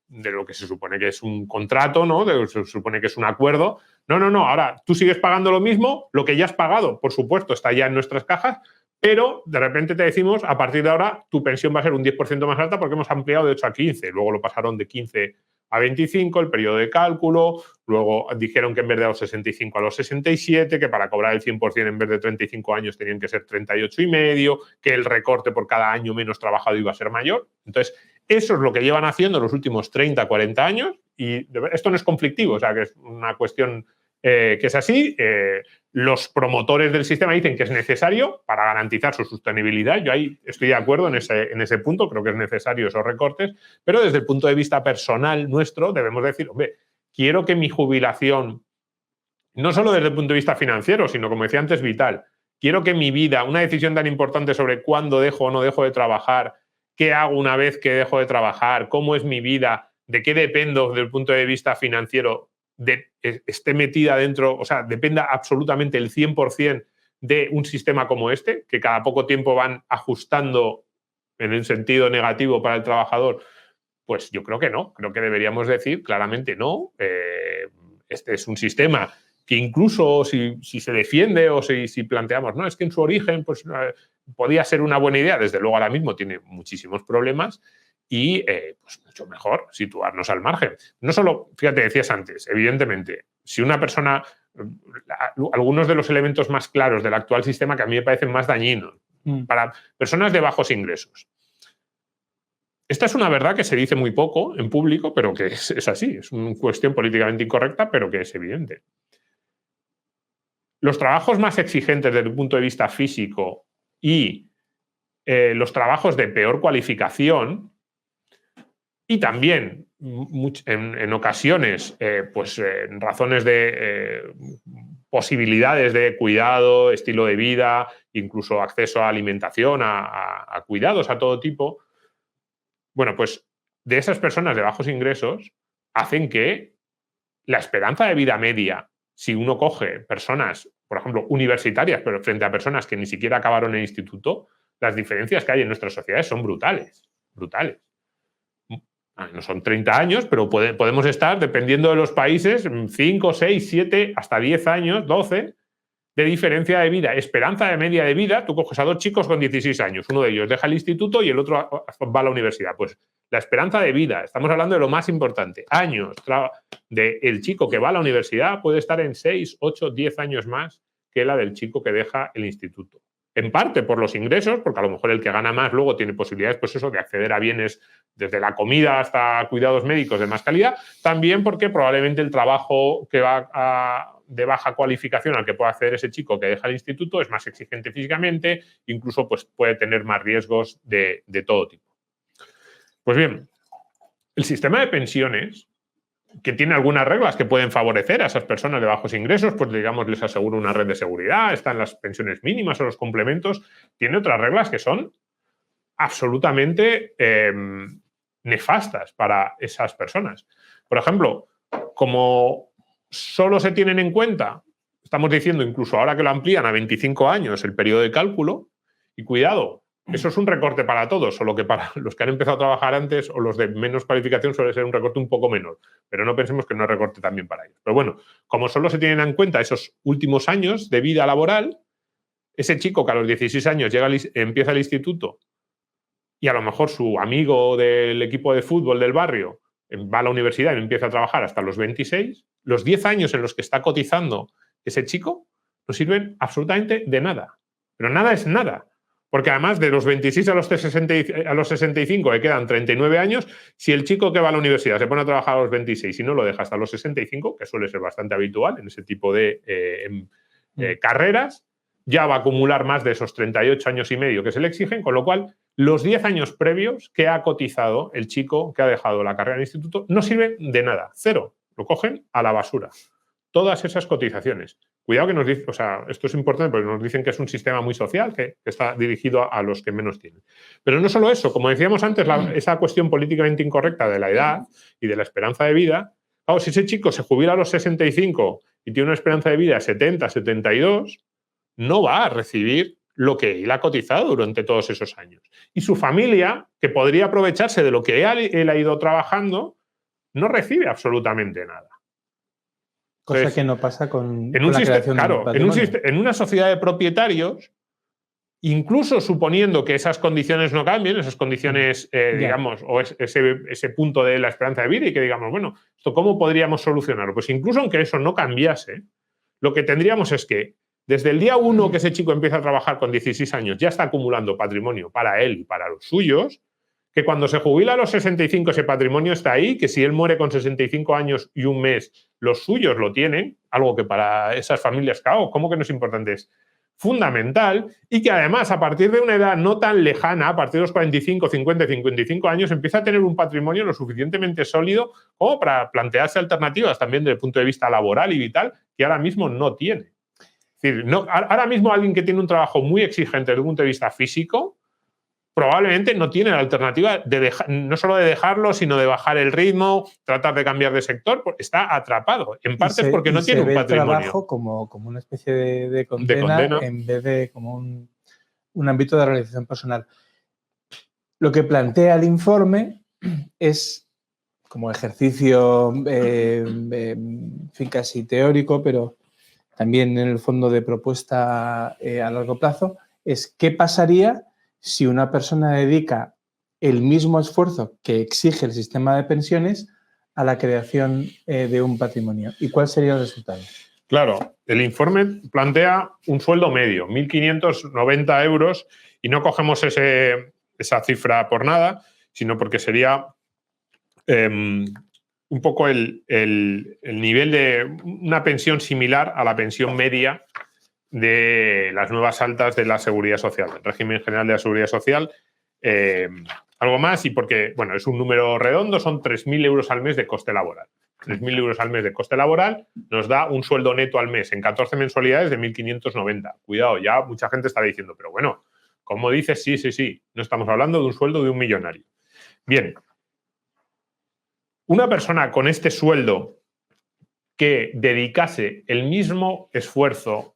de lo que se supone que es un contrato, ¿no? Se supone que es un acuerdo. No, ahora tú sigues pagando lo mismo, lo que ya has pagado, por supuesto, está ya en nuestras cajas, pero de repente te decimos, a partir de ahora, tu pensión va a ser un 10% más alta porque hemos ampliado de 8 a 15, luego lo pasaron de 15 a 25, el periodo de cálculo, luego dijeron que en vez de a los 65 a los 67, que para cobrar el 100% en vez de 35 años tenían que ser 38,5, que el recorte por cada año menos trabajado iba a ser mayor. Entonces, eso es lo que llevan haciendo los últimos 30, 40 años y esto no es conflictivo, o sea, que es una cuestión que es así. Los promotores del sistema dicen que es necesario para garantizar su sostenibilidad. Yo ahí estoy de acuerdo en ese punto, creo que es necesario esos recortes, pero desde el punto de vista personal nuestro debemos decir, hombre, quiero que mi jubilación, no solo desde el punto de vista financiero, sino como decía antes, vital, quiero que mi vida, una decisión tan importante sobre cuándo dejo o no dejo de trabajar, qué hago una vez que dejo de trabajar, cómo es mi vida, de qué dependo desde el punto de vista financiero, esté metida dentro, o sea, dependa absolutamente el 100% de un sistema como este, que cada poco tiempo van ajustando en el sentido negativo para el trabajador, pues yo creo que no. Creo que deberíamos decir claramente no. Este es un sistema que incluso si se defiende o si planteamos, no, es que en su origen pues, podía ser una buena idea, desde luego ahora mismo tiene muchísimos problemas, y pues mucho mejor situarnos al margen. No solo, fíjate, decías antes, evidentemente, si una persona, algunos de los elementos más claros del actual sistema que a mí me parecen más dañinos, para personas de bajos ingresos. Esta es una verdad que se dice muy poco en público, pero que es así, es una cuestión políticamente incorrecta, pero que es evidente. Los trabajos más exigentes desde el punto de vista físico y los trabajos de peor cualificación, y también en ocasiones, pues en razones de posibilidades de cuidado, estilo de vida, incluso acceso a alimentación, a cuidados a todo tipo, bueno, pues de esas personas de bajos ingresos hacen que la esperanza de vida media, si uno coge personas, por ejemplo, universitarias, pero frente a personas que ni siquiera acabaron el instituto, las diferencias que hay en nuestras sociedades son brutales, brutales. No son 30 años, pero podemos estar, dependiendo de los países, 5, 6, 7, hasta 10 años, 12, de diferencia de vida. Esperanza de media de vida, tú coges a 2 chicos con 16 años, uno de ellos deja el instituto y el otro va a la universidad. Pues La esperanza de vida, estamos hablando de lo más importante, años del chico que va a la universidad puede estar en 6, 8, 10 años más que la del chico que deja el instituto. En parte por los ingresos, porque a lo mejor el que gana más luego tiene posibilidades, pues eso, de acceder a bienes desde la comida hasta cuidados médicos de más calidad. También porque probablemente el trabajo que va de baja cualificación al que puede acceder ese chico que deja el instituto es más exigente físicamente, incluso pues, puede tener más riesgos de todo tipo. Pues bien, el sistema de pensiones, que tiene algunas reglas que pueden favorecer a esas personas de bajos ingresos, pues digamos les asegura una red de seguridad, están las pensiones mínimas o los complementos, tiene otras reglas que son absolutamente nefastas para esas personas. Por ejemplo, como solo se tienen en cuenta, estamos diciendo incluso ahora que lo amplían a 25 años el periodo de cálculo, y cuidado, eso es un recorte para todos, solo que para los que han empezado a trabajar antes o los de menos cualificación suele ser un recorte un poco menor, pero no pensemos que no es recorte también para ellos. Pero bueno, como solo se tienen en cuenta esos últimos años de vida laboral, ese chico que a los 16 años empieza el instituto y a lo mejor su amigo del equipo de fútbol del barrio va a la universidad y empieza a trabajar hasta los 26, los 10 años en los que está cotizando ese chico no sirven absolutamente de nada. Pero nada es nada. Porque además de los 26 a los 65 le quedan 39 años, si el chico que va a la universidad se pone a trabajar a los 26 y no lo deja hasta los 65, que suele ser bastante habitual en ese tipo de carreras, ya va a acumular más de esos 38 años y medio que se le exigen, con lo cual los 10 años previos que ha cotizado el chico que ha dejado la carrera en el instituto no sirven de nada, cero, lo cogen a la basura. Todas esas cotizaciones. Cuidado que nos dicen, o sea, esto es importante porque nos dicen que es un sistema muy social, que está dirigido a los que menos tienen. Pero no solo eso, como decíamos antes, esa cuestión políticamente incorrecta de la edad y de la esperanza de vida, claro, si ese chico se jubila a los 65 y tiene una esperanza de vida de 70, 72, no va a recibir lo que él ha cotizado durante todos esos años. Y su familia, que podría aprovecharse de lo que él ha ido trabajando, no recibe absolutamente nada. Cosa Entonces, que no pasa con en un la sistema, creación de un claro, patrimonio. en una sociedad de propietarios, incluso suponiendo que esas condiciones no cambien, esas condiciones, digamos, o ese punto de la esperanza de vida y que digamos, bueno, ¿esto cómo podríamos solucionarlo? Pues incluso aunque eso no cambiase, lo que tendríamos es que desde el día 1 que ese chico empieza a trabajar con 16 años ya está acumulando patrimonio para él y para los suyos, que cuando se jubila a los 65 ese patrimonio está ahí, que si él muere con 65 años y un mes, los suyos lo tienen, algo que para esas familias, claro, ¿cómo que no es importante? Es fundamental, y que además a partir de una edad no tan lejana, a partir de los 45, 50, 55 años, empieza a tener un patrimonio lo suficientemente sólido como para plantearse alternativas también desde el punto de vista laboral y vital que ahora mismo no tiene. Es decir, ahora mismo alguien que tiene un trabajo muy exigente desde el punto de vista físico probablemente no tiene la alternativa de no solo de dejarlo, sino de bajar el ritmo, tratar de cambiar de sector, está atrapado. En parte es porque no tiene un patrimonio. El trabajo como una especie de condena en vez de como un ámbito de realización personal. Lo que plantea el informe es como ejercicio, en fin, casi teórico, pero también en el fondo de propuesta a largo plazo, es qué pasaría si una persona dedica el mismo esfuerzo que exige el sistema de pensiones a la creación de un patrimonio. ¿Y cuál sería el resultado? Claro, el informe plantea un sueldo medio, 1.590 euros, y no cogemos esa cifra por nada, sino porque sería un poco el nivel de una pensión similar a la pensión media de las nuevas altas de la Seguridad Social, el régimen general de la Seguridad Social, algo más, y porque, bueno, es un número redondo, son 3.000 euros al mes de coste laboral. 3.000 euros al mes de coste laboral nos da un sueldo neto al mes en 14 mensualidades de 1.590. Cuidado, ya mucha gente estará diciendo, pero bueno, ¿cómo dices? Sí, no estamos hablando de un sueldo de un millonario. Bien, una persona con este sueldo que dedicase el mismo esfuerzo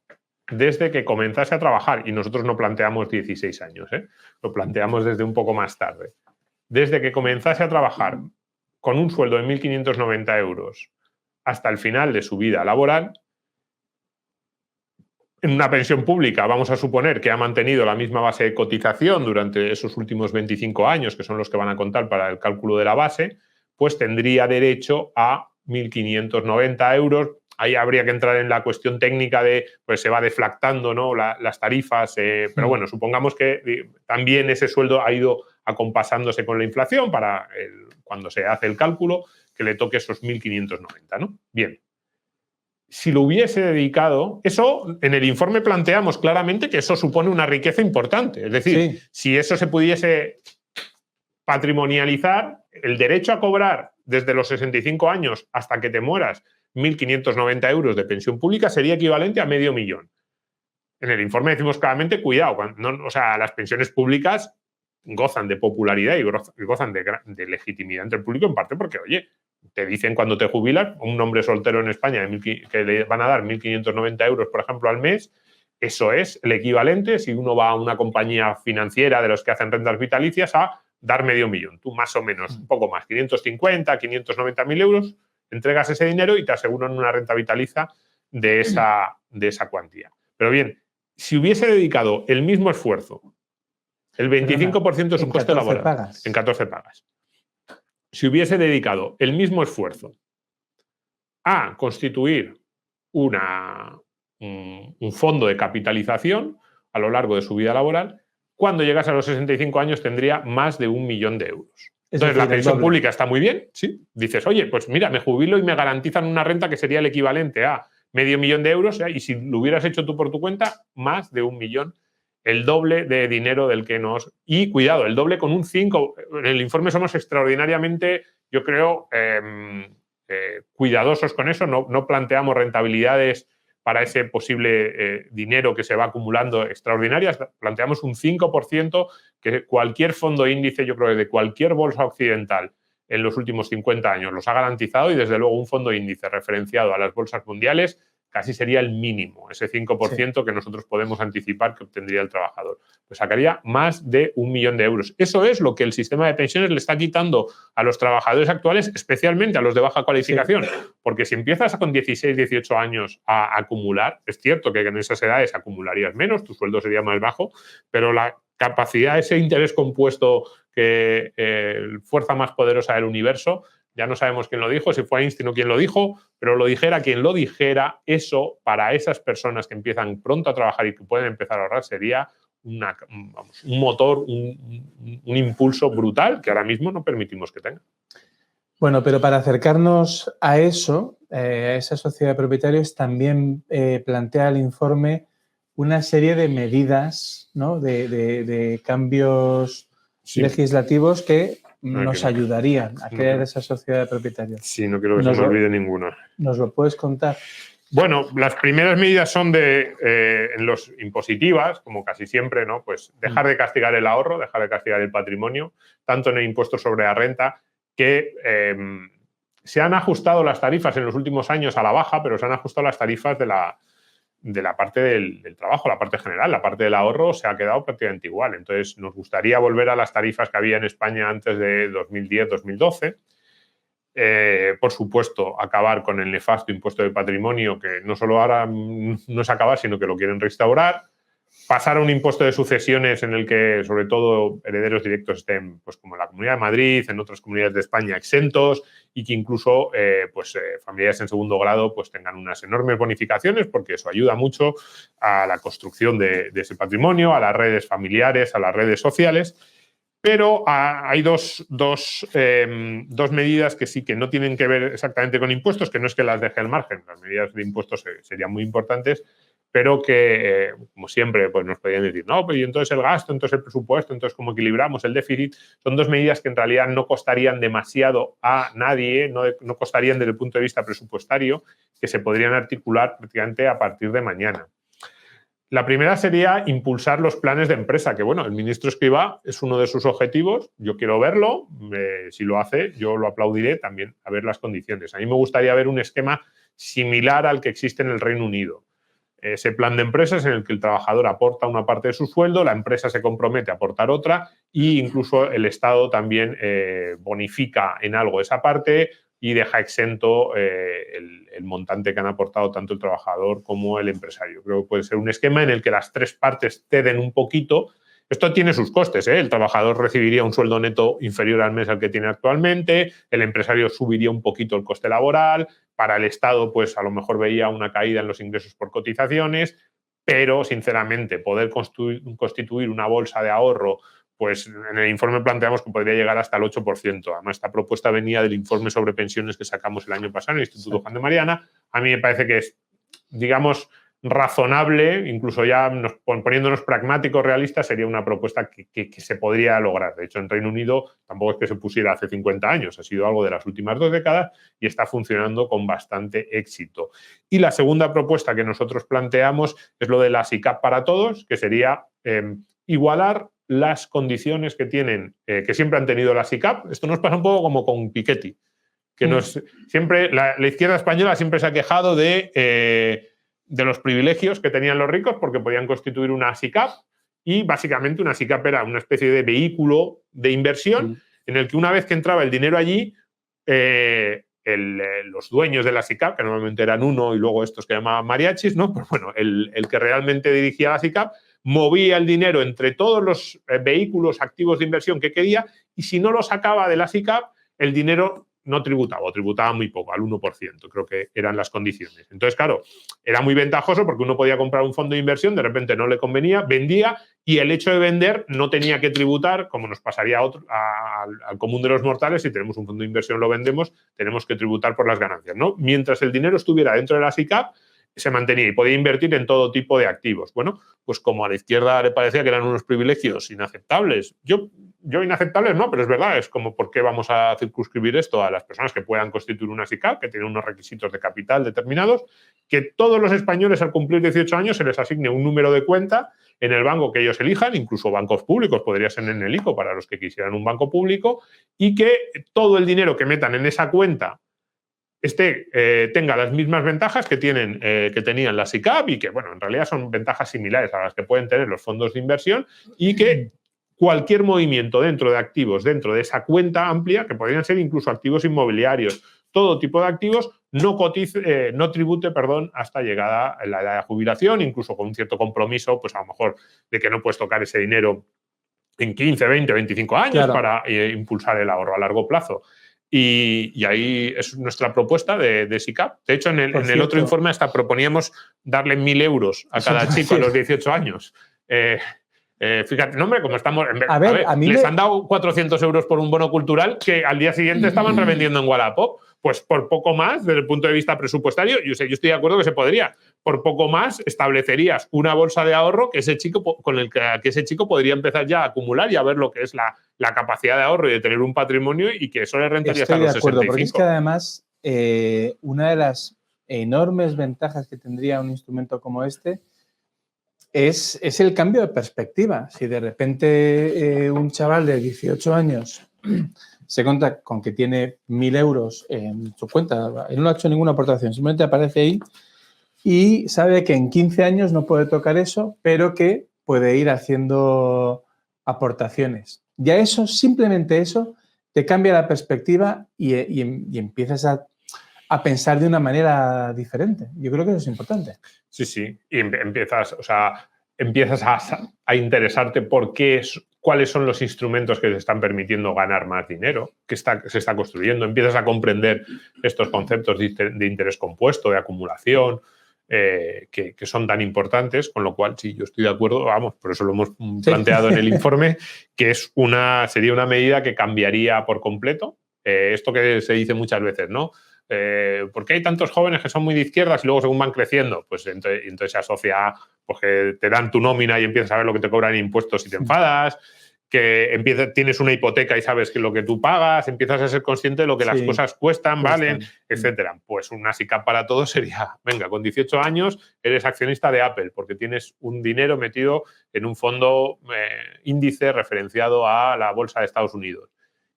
desde que comenzase a trabajar, y nosotros no planteamos 16 años, lo planteamos desde un poco más tarde, desde que comenzase a trabajar con un sueldo de 1.590 euros hasta el final de su vida laboral, en una pensión pública vamos a suponer que ha mantenido la misma base de cotización durante esos últimos 25 años, que son los que van a contar para el cálculo de la base, pues tendría derecho a 1.590 euros. Ahí habría que entrar en la cuestión técnica de, pues se va deflactando, ¿no?, las tarifas, pero bueno, supongamos que también ese sueldo ha ido acompasándose con la inflación para cuando se hace el cálculo, que le toque esos 1.590, ¿no? Bien. Si lo hubiese dedicado, eso en el informe planteamos claramente que eso supone una riqueza importante. Es decir, si eso se pudiese patrimonializar, el derecho a cobrar desde los 65 años hasta que te mueras 1.590 euros de pensión pública sería equivalente a $500.000. En el informe decimos claramente, cuidado, o sea, las pensiones públicas gozan de popularidad y gozan de legitimidad entre el público, en parte porque, oye, te dicen cuando te jubilas, un hombre soltero en España que le van a dar 1.590 euros, por ejemplo, al mes, eso es el equivalente, si uno va a una compañía financiera de los que hacen rentas vitalicias, a dar $500.000. Tú más o menos, un poco más, 550, 590.000 euros, entregas ese dinero y te aseguran una renta vitalicia de esa cuantía. Pero bien, si hubiese dedicado el mismo esfuerzo, el 25% de su coste laboral, en 14 pagas, si hubiese dedicado el mismo esfuerzo a constituir un fondo de capitalización a lo largo de su vida laboral, cuando llegase a los 65 años tendría más de 1.000.000 de euros. Entonces, la pensión pública está muy bien, ¿sí? Dices, oye, pues mira, me jubilo y me garantizan una renta que sería el equivalente a $500.000 de euros, y si lo hubieras hecho tú por tu cuenta, más de 1.000.000. El doble de dinero del que nos... Y cuidado, el doble con un 5. En el informe somos extraordinariamente, yo creo, cuidadosos con eso. No planteamos rentabilidades para ese posible dinero que se va acumulando extraordinarias. Planteamos un 5% que cualquier fondo índice, yo creo, de cualquier bolsa occidental en los últimos 50 años los ha garantizado, y desde luego un fondo índice referenciado a las bolsas mundiales casi sería el mínimo, ese 5% que nosotros podemos anticipar que obtendría el trabajador. Pues sacaría más de 1.000.000 de euros. Eso es lo que el sistema de pensiones le está quitando a los trabajadores actuales, especialmente a los de baja cualificación. Porque si empiezas con 16, 18 años a acumular, es cierto que en esas edades acumularías menos, tu sueldo sería más bajo, pero la capacidad, ese interés compuesto que fuerza más poderosa del universo, ya no sabemos quién lo dijo, si fue Einstein o quién lo dijo, pero lo dijera quien lo dijera, eso para esas personas que empiezan pronto a trabajar y que pueden empezar a ahorrar sería un motor, un impulso brutal que ahora mismo no permitimos que tenga. Bueno, pero para acercarnos a eso, a esa sociedad de propietarios, también plantea el informe una serie de medidas, ¿no?, de cambios legislativos que nos ayudarían a crear esa sociedad de propietarios. Sí, no quiero que se me olvide ninguna. ¿Nos lo puedes contar? Bueno, las primeras medidas son en los impositivas, como casi siempre, ¿no? Pues dejar de castigar el ahorro, dejar de castigar el patrimonio, tanto en el impuesto sobre la renta, que se han ajustado las tarifas en los últimos años a la baja, pero se han ajustado las tarifas de la parte del trabajo, la parte general. La parte del ahorro se ha quedado prácticamente igual. Entonces, nos gustaría volver a las tarifas que había en España antes de 2010-2012. Por supuesto, acabar con el nefasto impuesto de patrimonio, que no solo ahora no es acabar, sino que lo quieren restaurar. Pasar a un impuesto de sucesiones en el que, sobre todo, herederos directos estén, pues como en la Comunidad de Madrid, en otras comunidades de España, exentos, y que incluso familiares en segundo grado pues tengan unas enormes bonificaciones, porque eso ayuda mucho a la construcción de ese patrimonio, a las redes familiares, a las redes sociales. Pero hay dos medidas que sí que no tienen que ver exactamente con impuestos, que no es que las deje al margen. Las medidas de impuestos serían muy importantes, pero que, como siempre, pues nos podrían decir, no, pero y entonces el gasto, entonces el presupuesto, entonces cómo equilibramos el déficit. Son dos medidas que en realidad no costarían demasiado a nadie, no costarían desde el punto de vista presupuestario, que se podrían articular prácticamente a partir de mañana. La primera sería impulsar los planes de empresa, que bueno, el ministro Escrivá es uno de sus objetivos. Yo quiero verlo, si lo hace, yo lo aplaudiré también, a ver las condiciones. A mí me gustaría ver un esquema similar al que existe en el Reino Unido. Ese plan de empresas en el que el trabajador aporta una parte de su sueldo, la empresa se compromete a aportar otra e incluso el Estado también bonifica en algo esa parte y deja exento el montante que han aportado tanto el trabajador como el empresario. Creo que puede ser un esquema en el que las tres partes ceden un poquito. Esto tiene sus costes, ¿eh? El trabajador recibiría un sueldo neto inferior al mes al que tiene actualmente, el empresario subiría un poquito el coste laboral, para el Estado pues a lo mejor veía una caída en los ingresos por cotizaciones, pero sinceramente poder constituir una bolsa de ahorro, pues en el informe planteamos que podría llegar hasta el 8%. Además, esta propuesta venía del informe sobre pensiones que sacamos el año pasado en el Instituto Juan de Mariana. A mí me parece que es, digamos, razonable, incluso ya poniéndonos pragmáticos, realistas, sería una propuesta que se podría lograr. De hecho, en Reino Unido tampoco es que se pusiera hace 50 años, ha sido algo de las últimas 2 décadas y está funcionando con bastante éxito. Y la segunda propuesta que nosotros planteamos es lo de la SICAP para todos, que sería igualar las condiciones que tienen, que siempre han tenido la SICAP. Esto nos pasa un poco como con Piketty, que siempre la izquierda española siempre se ha quejado de los privilegios que tenían los ricos porque podían constituir una SICAP y básicamente una SICAP era una especie de vehículo de inversión en el que una vez que entraba el dinero allí, los dueños de la SICAP, que normalmente eran uno y luego estos que llamaban mariachis, ¿no? Pues bueno, el que realmente dirigía la SICAP movía el dinero entre todos los vehículos activos de inversión que quería y si no lo sacaba de la SICAP, el dinero no tributaba o tributaba muy poco, al 1%, creo que eran las condiciones. Entonces, claro, era muy ventajoso porque uno podía comprar un fondo de inversión, de repente no le convenía, vendía y el hecho de vender no tenía que tributar, como nos pasaría al común de los mortales, si tenemos un fondo de inversión lo vendemos, tenemos que tributar por las ganancias, ¿no? Mientras el dinero estuviera dentro de la SICAP, se mantenía y podía invertir en todo tipo de activos. Bueno, pues como a la izquierda le parecía que eran unos privilegios inaceptables, yo inaceptables no, pero es verdad, es como ¿por qué vamos a circunscribir esto a las personas que puedan constituir una SICAP, que tienen unos requisitos de capital determinados, que todos los españoles al cumplir 18 años se les asigne un número de cuenta en el banco que ellos elijan, incluso bancos públicos, podría ser en el ICO para los que quisieran un banco público, y que todo el dinero que metan en esa cuenta tenga las mismas ventajas que tenían las SICAP y que, bueno, en realidad son ventajas similares a las que pueden tener los fondos de inversión y que cualquier movimiento dentro de activos, dentro de esa cuenta amplia, que podrían ser incluso activos inmobiliarios, todo tipo de activos, no tribute hasta llegada a la edad de jubilación, incluso con un cierto compromiso, pues a lo mejor de que no puedes tocar ese dinero en 15, 20, 25 años claro, para impulsar el ahorro a largo plazo. Y ahí es nuestra propuesta de SICAP. De hecho, en el otro informe hasta proponíamos darle 1.000 euros a cada chico a los 18 años. Fíjate, no, hombre, como estamos... les han dado 400 euros por un bono cultural que al día siguiente estaban revendiendo en Wallapop. Pues por poco más, desde el punto de vista presupuestario, yo estoy de acuerdo que se podría. Por poco más establecerías una bolsa de ahorro que ese chico podría empezar ya a acumular y a ver lo que es la capacidad de ahorro y de tener un patrimonio y que eso le rentaría hasta los 65. Estoy de acuerdo, porque es que además una de las enormes ventajas que tendría un instrumento como este es el cambio de perspectiva. Si de repente un chaval de 18 años se cuenta con que tiene 1.000 euros en su cuenta, él no ha hecho ninguna aportación, simplemente aparece ahí y sabe que en 15 años no puede tocar eso, pero que puede ir haciendo aportaciones. Ya eso, simplemente eso, te cambia la perspectiva y empiezas a pensar de una manera diferente. Yo creo que eso es importante. Sí, sí. Y empiezas a interesarte por cuáles son los instrumentos que te están permitiendo ganar más dinero, que se está construyendo. Empiezas a comprender estos conceptos de interés compuesto, de acumulación, que son tan importantes, con lo cual, sí, yo estoy de acuerdo, vamos, por eso lo hemos planteado en el informe, que sería una medida que cambiaría por completo. Esto que se dice muchas veces, ¿no? ¿Por qué hay tantos jóvenes que son muy de izquierdas y luego según van creciendo? Pues entonces se asocia a pues, que te dan tu nómina y empiezas a ver lo que te cobran en impuestos y te enfadas, que tienes una hipoteca y sabes que lo que tú pagas, empiezas a ser consciente de lo que las cosas cuestan, valen, etcétera. Pues una SICAP para todos sería, venga, con 18 años eres accionista de Apple porque tienes un dinero metido en un fondo índice referenciado a la bolsa de Estados Unidos.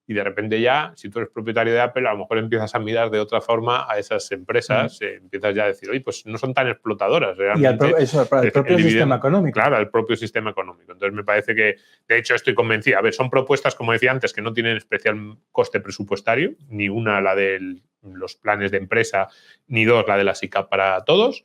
y de repente ya, si tú eres propietario de Apple, a lo mejor empiezas a mirar de otra forma a esas empresas, empiezas ya a decir, oye, pues no son tan explotadoras realmente. Y el propio sistema económico. Claro, el propio sistema económico. Entonces me parece que, de hecho, estoy convencido. A ver, son propuestas, como decía antes, que no tienen especial coste presupuestario, ni una la de los planes de empresa, ni dos la de la SICAP para todos.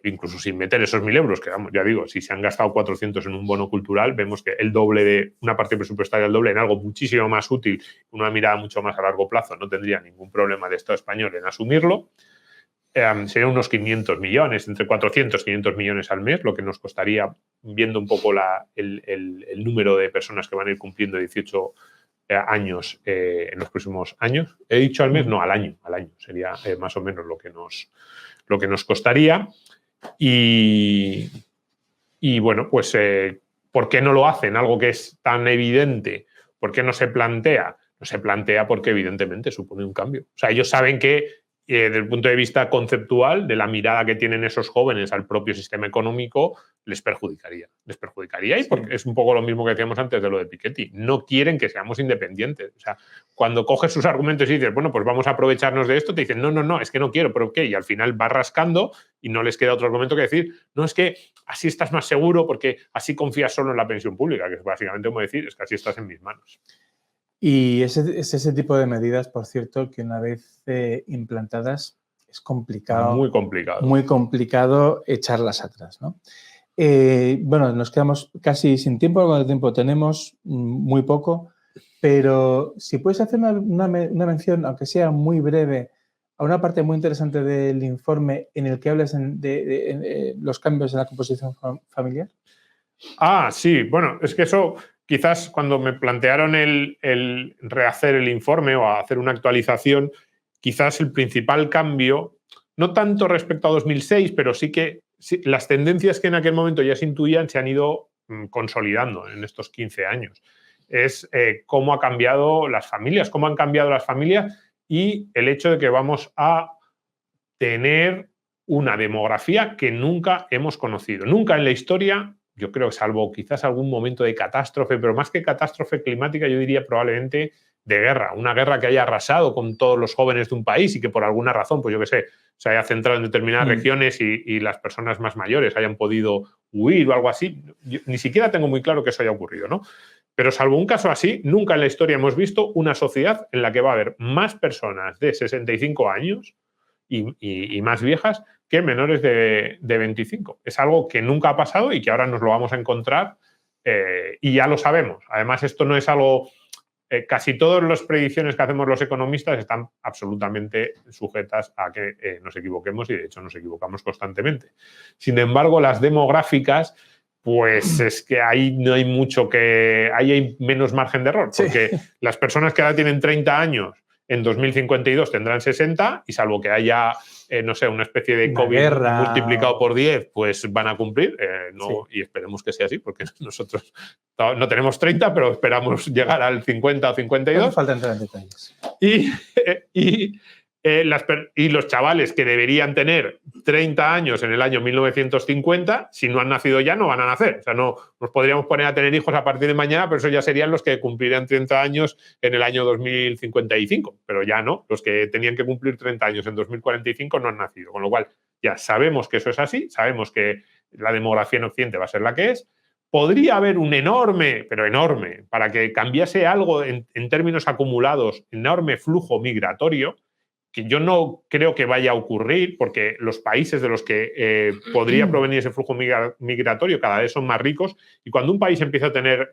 Incluso sin meter esos 1.000 euros, que vamos, ya digo, si se han gastado 400 en un bono cultural, vemos que el doble de una parte presupuestaria, el doble en algo muchísimo más útil, una mirada mucho más a largo plazo, no tendría ningún problema de Estado español en asumirlo. Serían unos 500 millones, entre 400 y 500 millones al mes, lo que nos costaría, viendo un poco el número de personas que van a ir cumpliendo 18 años en los próximos años. ¿He dicho al mes? No, al año sería más o menos lo que nos costaría. Y bueno, pues ¿por qué no lo hacen? Algo que es tan evidente, ¿por qué no se plantea? No se plantea porque evidentemente supone un cambio. O sea, ellos saben que desde el punto de vista conceptual, de la mirada que tienen esos jóvenes al propio sistema económico, les perjudicaría. Y porque es un poco lo mismo que decíamos antes de lo de Piketty. No quieren que seamos independientes. O sea, cuando coges sus argumentos y dices, bueno, pues vamos a aprovecharnos de esto, te dicen, no, es que no quiero, ¿pero qué? Y al final vas rascando y no les queda otro argumento que decir, no, es que así estás más seguro porque así confías solo en la pensión pública, que es básicamente como decir, es que así estás en mis manos. Y es ese tipo de medidas, por cierto, que una vez implantadas es complicado. Muy complicado echarlas atrás, ¿no? Bueno, nos quedamos casi sin tiempo. Cuánto tiempo tenemos, muy poco. Pero si puedes hacer una mención, aunque sea muy breve, a una parte muy interesante del informe en el que hablas de los cambios en la composición familiar. Sí, bueno, es que eso... Quizás cuando me plantearon el rehacer el informe o hacer una actualización, quizás el principal cambio, no tanto respecto a 2006, pero sí que las tendencias que en aquel momento ya se intuían se han ido consolidando en estos 15 años. Es cómo han cambiado las familias y el hecho de que vamos a tener una demografía que nunca hemos conocido. Nunca en la historia... Yo creo, salvo quizás algún momento de catástrofe, pero más que catástrofe climática, yo diría probablemente de guerra. Una guerra que haya arrasado con todos los jóvenes de un país y que por alguna razón, pues yo qué sé, se haya centrado en determinadas regiones y las personas más mayores hayan podido huir o algo así. Yo ni siquiera tengo muy claro que eso haya ocurrido, ¿no? Pero salvo un caso así, nunca en la historia hemos visto una sociedad en la que va a haber más personas de 65 años y más viejas que menores de 25. Es algo que nunca ha pasado y que ahora nos lo vamos a encontrar y ya lo sabemos. Además, esto no es algo... casi todas las predicciones que hacemos los economistas están absolutamente sujetas a que nos equivoquemos y, de hecho, nos equivocamos constantemente. Sin embargo, las demográficas, pues es que ahí no hay mucho que... Ahí hay menos margen de error, porque las personas que ahora tienen 30 años en 2052 tendrán 60 y salvo que haya, no sé, una especie de COVID multiplicado por 10, pues van a cumplir. Y esperemos que sea así, porque nosotros no tenemos 30, pero esperamos llegar al 50 o 52. No faltan detalles. Y los chavales que deberían tener 30 años en el año 1950, si no han nacido ya, no van a nacer. O sea, no nos podríamos poner a tener hijos a partir de mañana, pero eso ya serían los que cumplirían 30 años en el año 2055. Pero ya no, los que tenían que cumplir 30 años en 2045 no han nacido. Con lo cual, ya sabemos que eso es así, sabemos que la demografía en Occidente va a ser la que es. Podría haber un enorme, pero enorme, para que cambiase algo en términos acumulados, enorme flujo migratorio, que yo no creo que vaya a ocurrir porque los países de los que podría provenir ese flujo migratorio cada vez son más ricos y cuando un país empieza a tener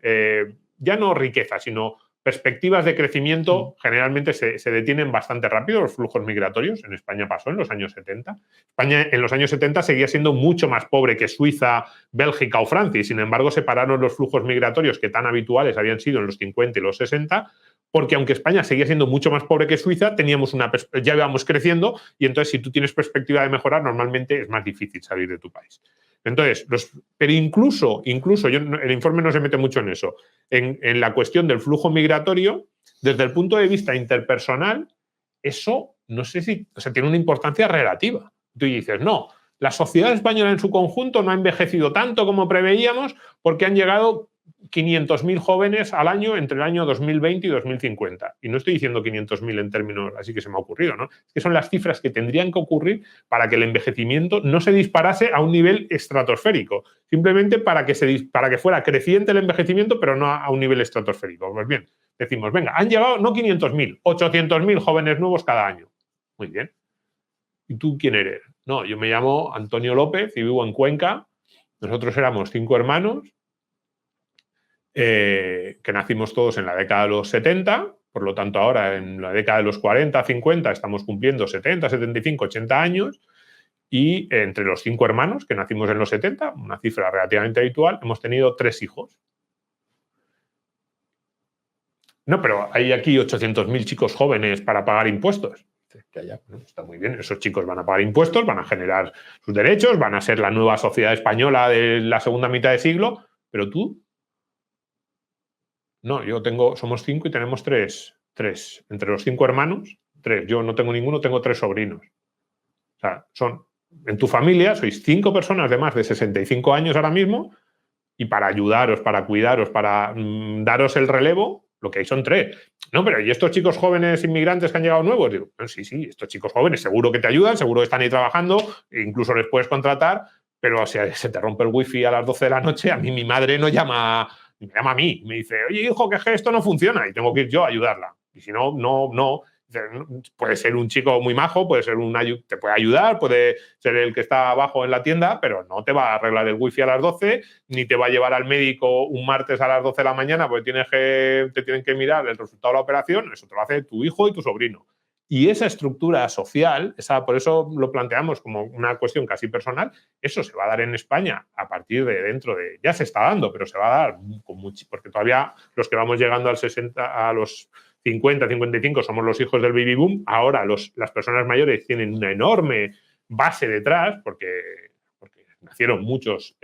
ya no riqueza, sino perspectivas de crecimiento, generalmente se detienen bastante rápido los flujos migratorios. En España pasó en los años 70. España en los años 70 seguía siendo mucho más pobre que Suiza, Bélgica o Francia y sin embargo separaron los flujos migratorios que tan habituales habían sido en los 50 y los 60 porque aunque España seguía siendo mucho más pobre que Suiza, ya íbamos creciendo y entonces si tú tienes perspectiva de mejorar, normalmente es más difícil salir de tu país. Entonces, pero incluso el informe no se mete mucho en eso, en la cuestión del flujo migratorio, desde el punto de vista interpersonal, eso no sé si, tiene una importancia relativa. Tú dices, no, la sociedad española en su conjunto no ha envejecido tanto como preveíamos porque han llegado 500.000 jóvenes al año entre el año 2020 y 2050. Y no estoy diciendo 500.000 en términos así que se me ha ocurrido, ¿no? Es que son las cifras que tendrían que ocurrir para que el envejecimiento no se disparase a un nivel estratosférico, simplemente para que fuera creciente el envejecimiento, pero no a un nivel estratosférico. Pues bien, decimos, venga, han llegado no 500.000, 800.000 jóvenes nuevos cada año. Muy bien. ¿Y tú quién eres? No, yo me llamo Antonio López y vivo en Cuenca. Nosotros éramos 5 hermanos que nacimos todos en la década de los 70, por lo tanto ahora en la década de los 40, 50 estamos cumpliendo 70, 75, 80 años y entre los 5 hermanos que nacimos en los 70, una cifra relativamente habitual, hemos tenido 3 hijos. No, pero hay aquí 800.000 chicos jóvenes para pagar impuestos. Que haya, bueno, está muy bien, esos chicos van a pagar impuestos, van a generar sus derechos, van a ser la nueva sociedad española de la segunda mitad de siglo, pero tú... No, somos 5 y tenemos 3. Entre los 5 hermanos, 3. Yo no tengo ninguno, tengo 3 sobrinos. O sea, en tu familia sois 5 personas de más de 65 años ahora mismo y para ayudaros, para cuidaros, para daros el relevo, lo que hay son 3. No, pero ¿y estos chicos jóvenes inmigrantes que han llegado nuevos? Digo, sí, estos chicos jóvenes seguro que te ayudan, seguro que están ahí trabajando, e incluso les puedes contratar, pero si se te rompe el wifi a las 12 de la noche, a mí mi madre me llama a mí, me dice, oye, hijo, que esto no funciona y tengo que ir yo a ayudarla. Y si no. Puede ser un chico muy majo, te puede ayudar, puede ser el que está abajo en la tienda, pero no te va a arreglar el wifi a las 12, ni te va a llevar al médico un martes a las 12 de la mañana porque te tienen que mirar el resultado de la operación. Eso te lo hace tu hijo y tu sobrino. Y esa estructura social, por eso lo planteamos como una cuestión casi personal, eso se va a dar en España a partir de ya se está dando, pero se va a dar porque todavía los que vamos llegando a los 50, 55 somos los hijos del baby boom. Ahora las personas mayores tienen una enorme base detrás porque nacieron muchos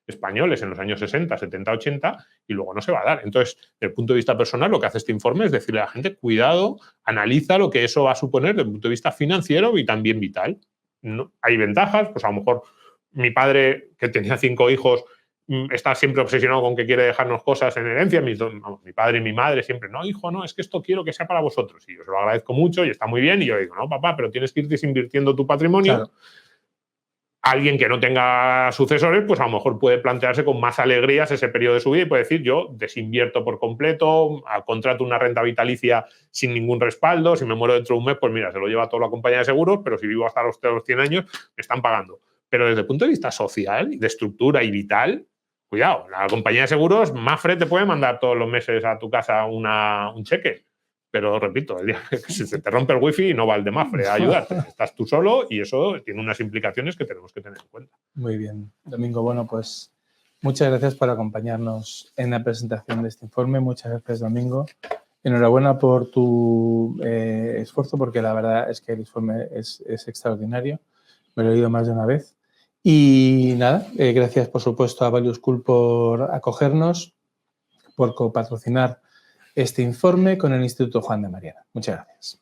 españoles en los años 60, 70, 80 y luego no se va a dar. Entonces, desde el punto de vista personal, lo que hace este informe es decirle a la gente, cuidado, analiza lo que eso va a suponer desde el punto de vista financiero y también vital. ¿No? Hay ventajas, pues a lo mejor mi padre, que tenía 5 hijos, está siempre obsesionado con que quiere dejarnos cosas en herencia. Mi padre y mi madre siempre, no, hijo, no, es que esto quiero que sea para vosotros. Y yo se lo agradezco mucho y está muy bien. Y yo digo, no, papá, pero tienes que ir desinvirtiendo tu patrimonio. Claro. Alguien que no tenga sucesores, pues a lo mejor puede plantearse con más alegrías ese periodo de su vida y puede decir, yo desinvierto por completo, contrato una renta vitalicia sin ningún respaldo, si me muero dentro de un mes, pues mira, se lo lleva toda la compañía de seguros, pero si vivo hasta los 100 años, me están pagando. Pero desde el punto de vista social, de estructura y vital, cuidado, la compañía de seguros, Mafre te puede mandar todos los meses a tu casa un cheque. Pero, repito, el día que se te rompe el wifi no va el de Mafre a ayudarte. Estás tú solo y eso tiene unas implicaciones que tenemos que tener en cuenta. Muy bien. Domingo, bueno, pues muchas gracias por acompañarnos en la presentación de este informe. Muchas gracias, Domingo. Enhorabuena por tu esfuerzo, porque la verdad es que el informe es extraordinario. Me lo he leído más de una vez. Y nada, gracias, por supuesto, a Value School por acogernos, por copatrocinar este informe con el Instituto Juan de Mariana. Muchas gracias.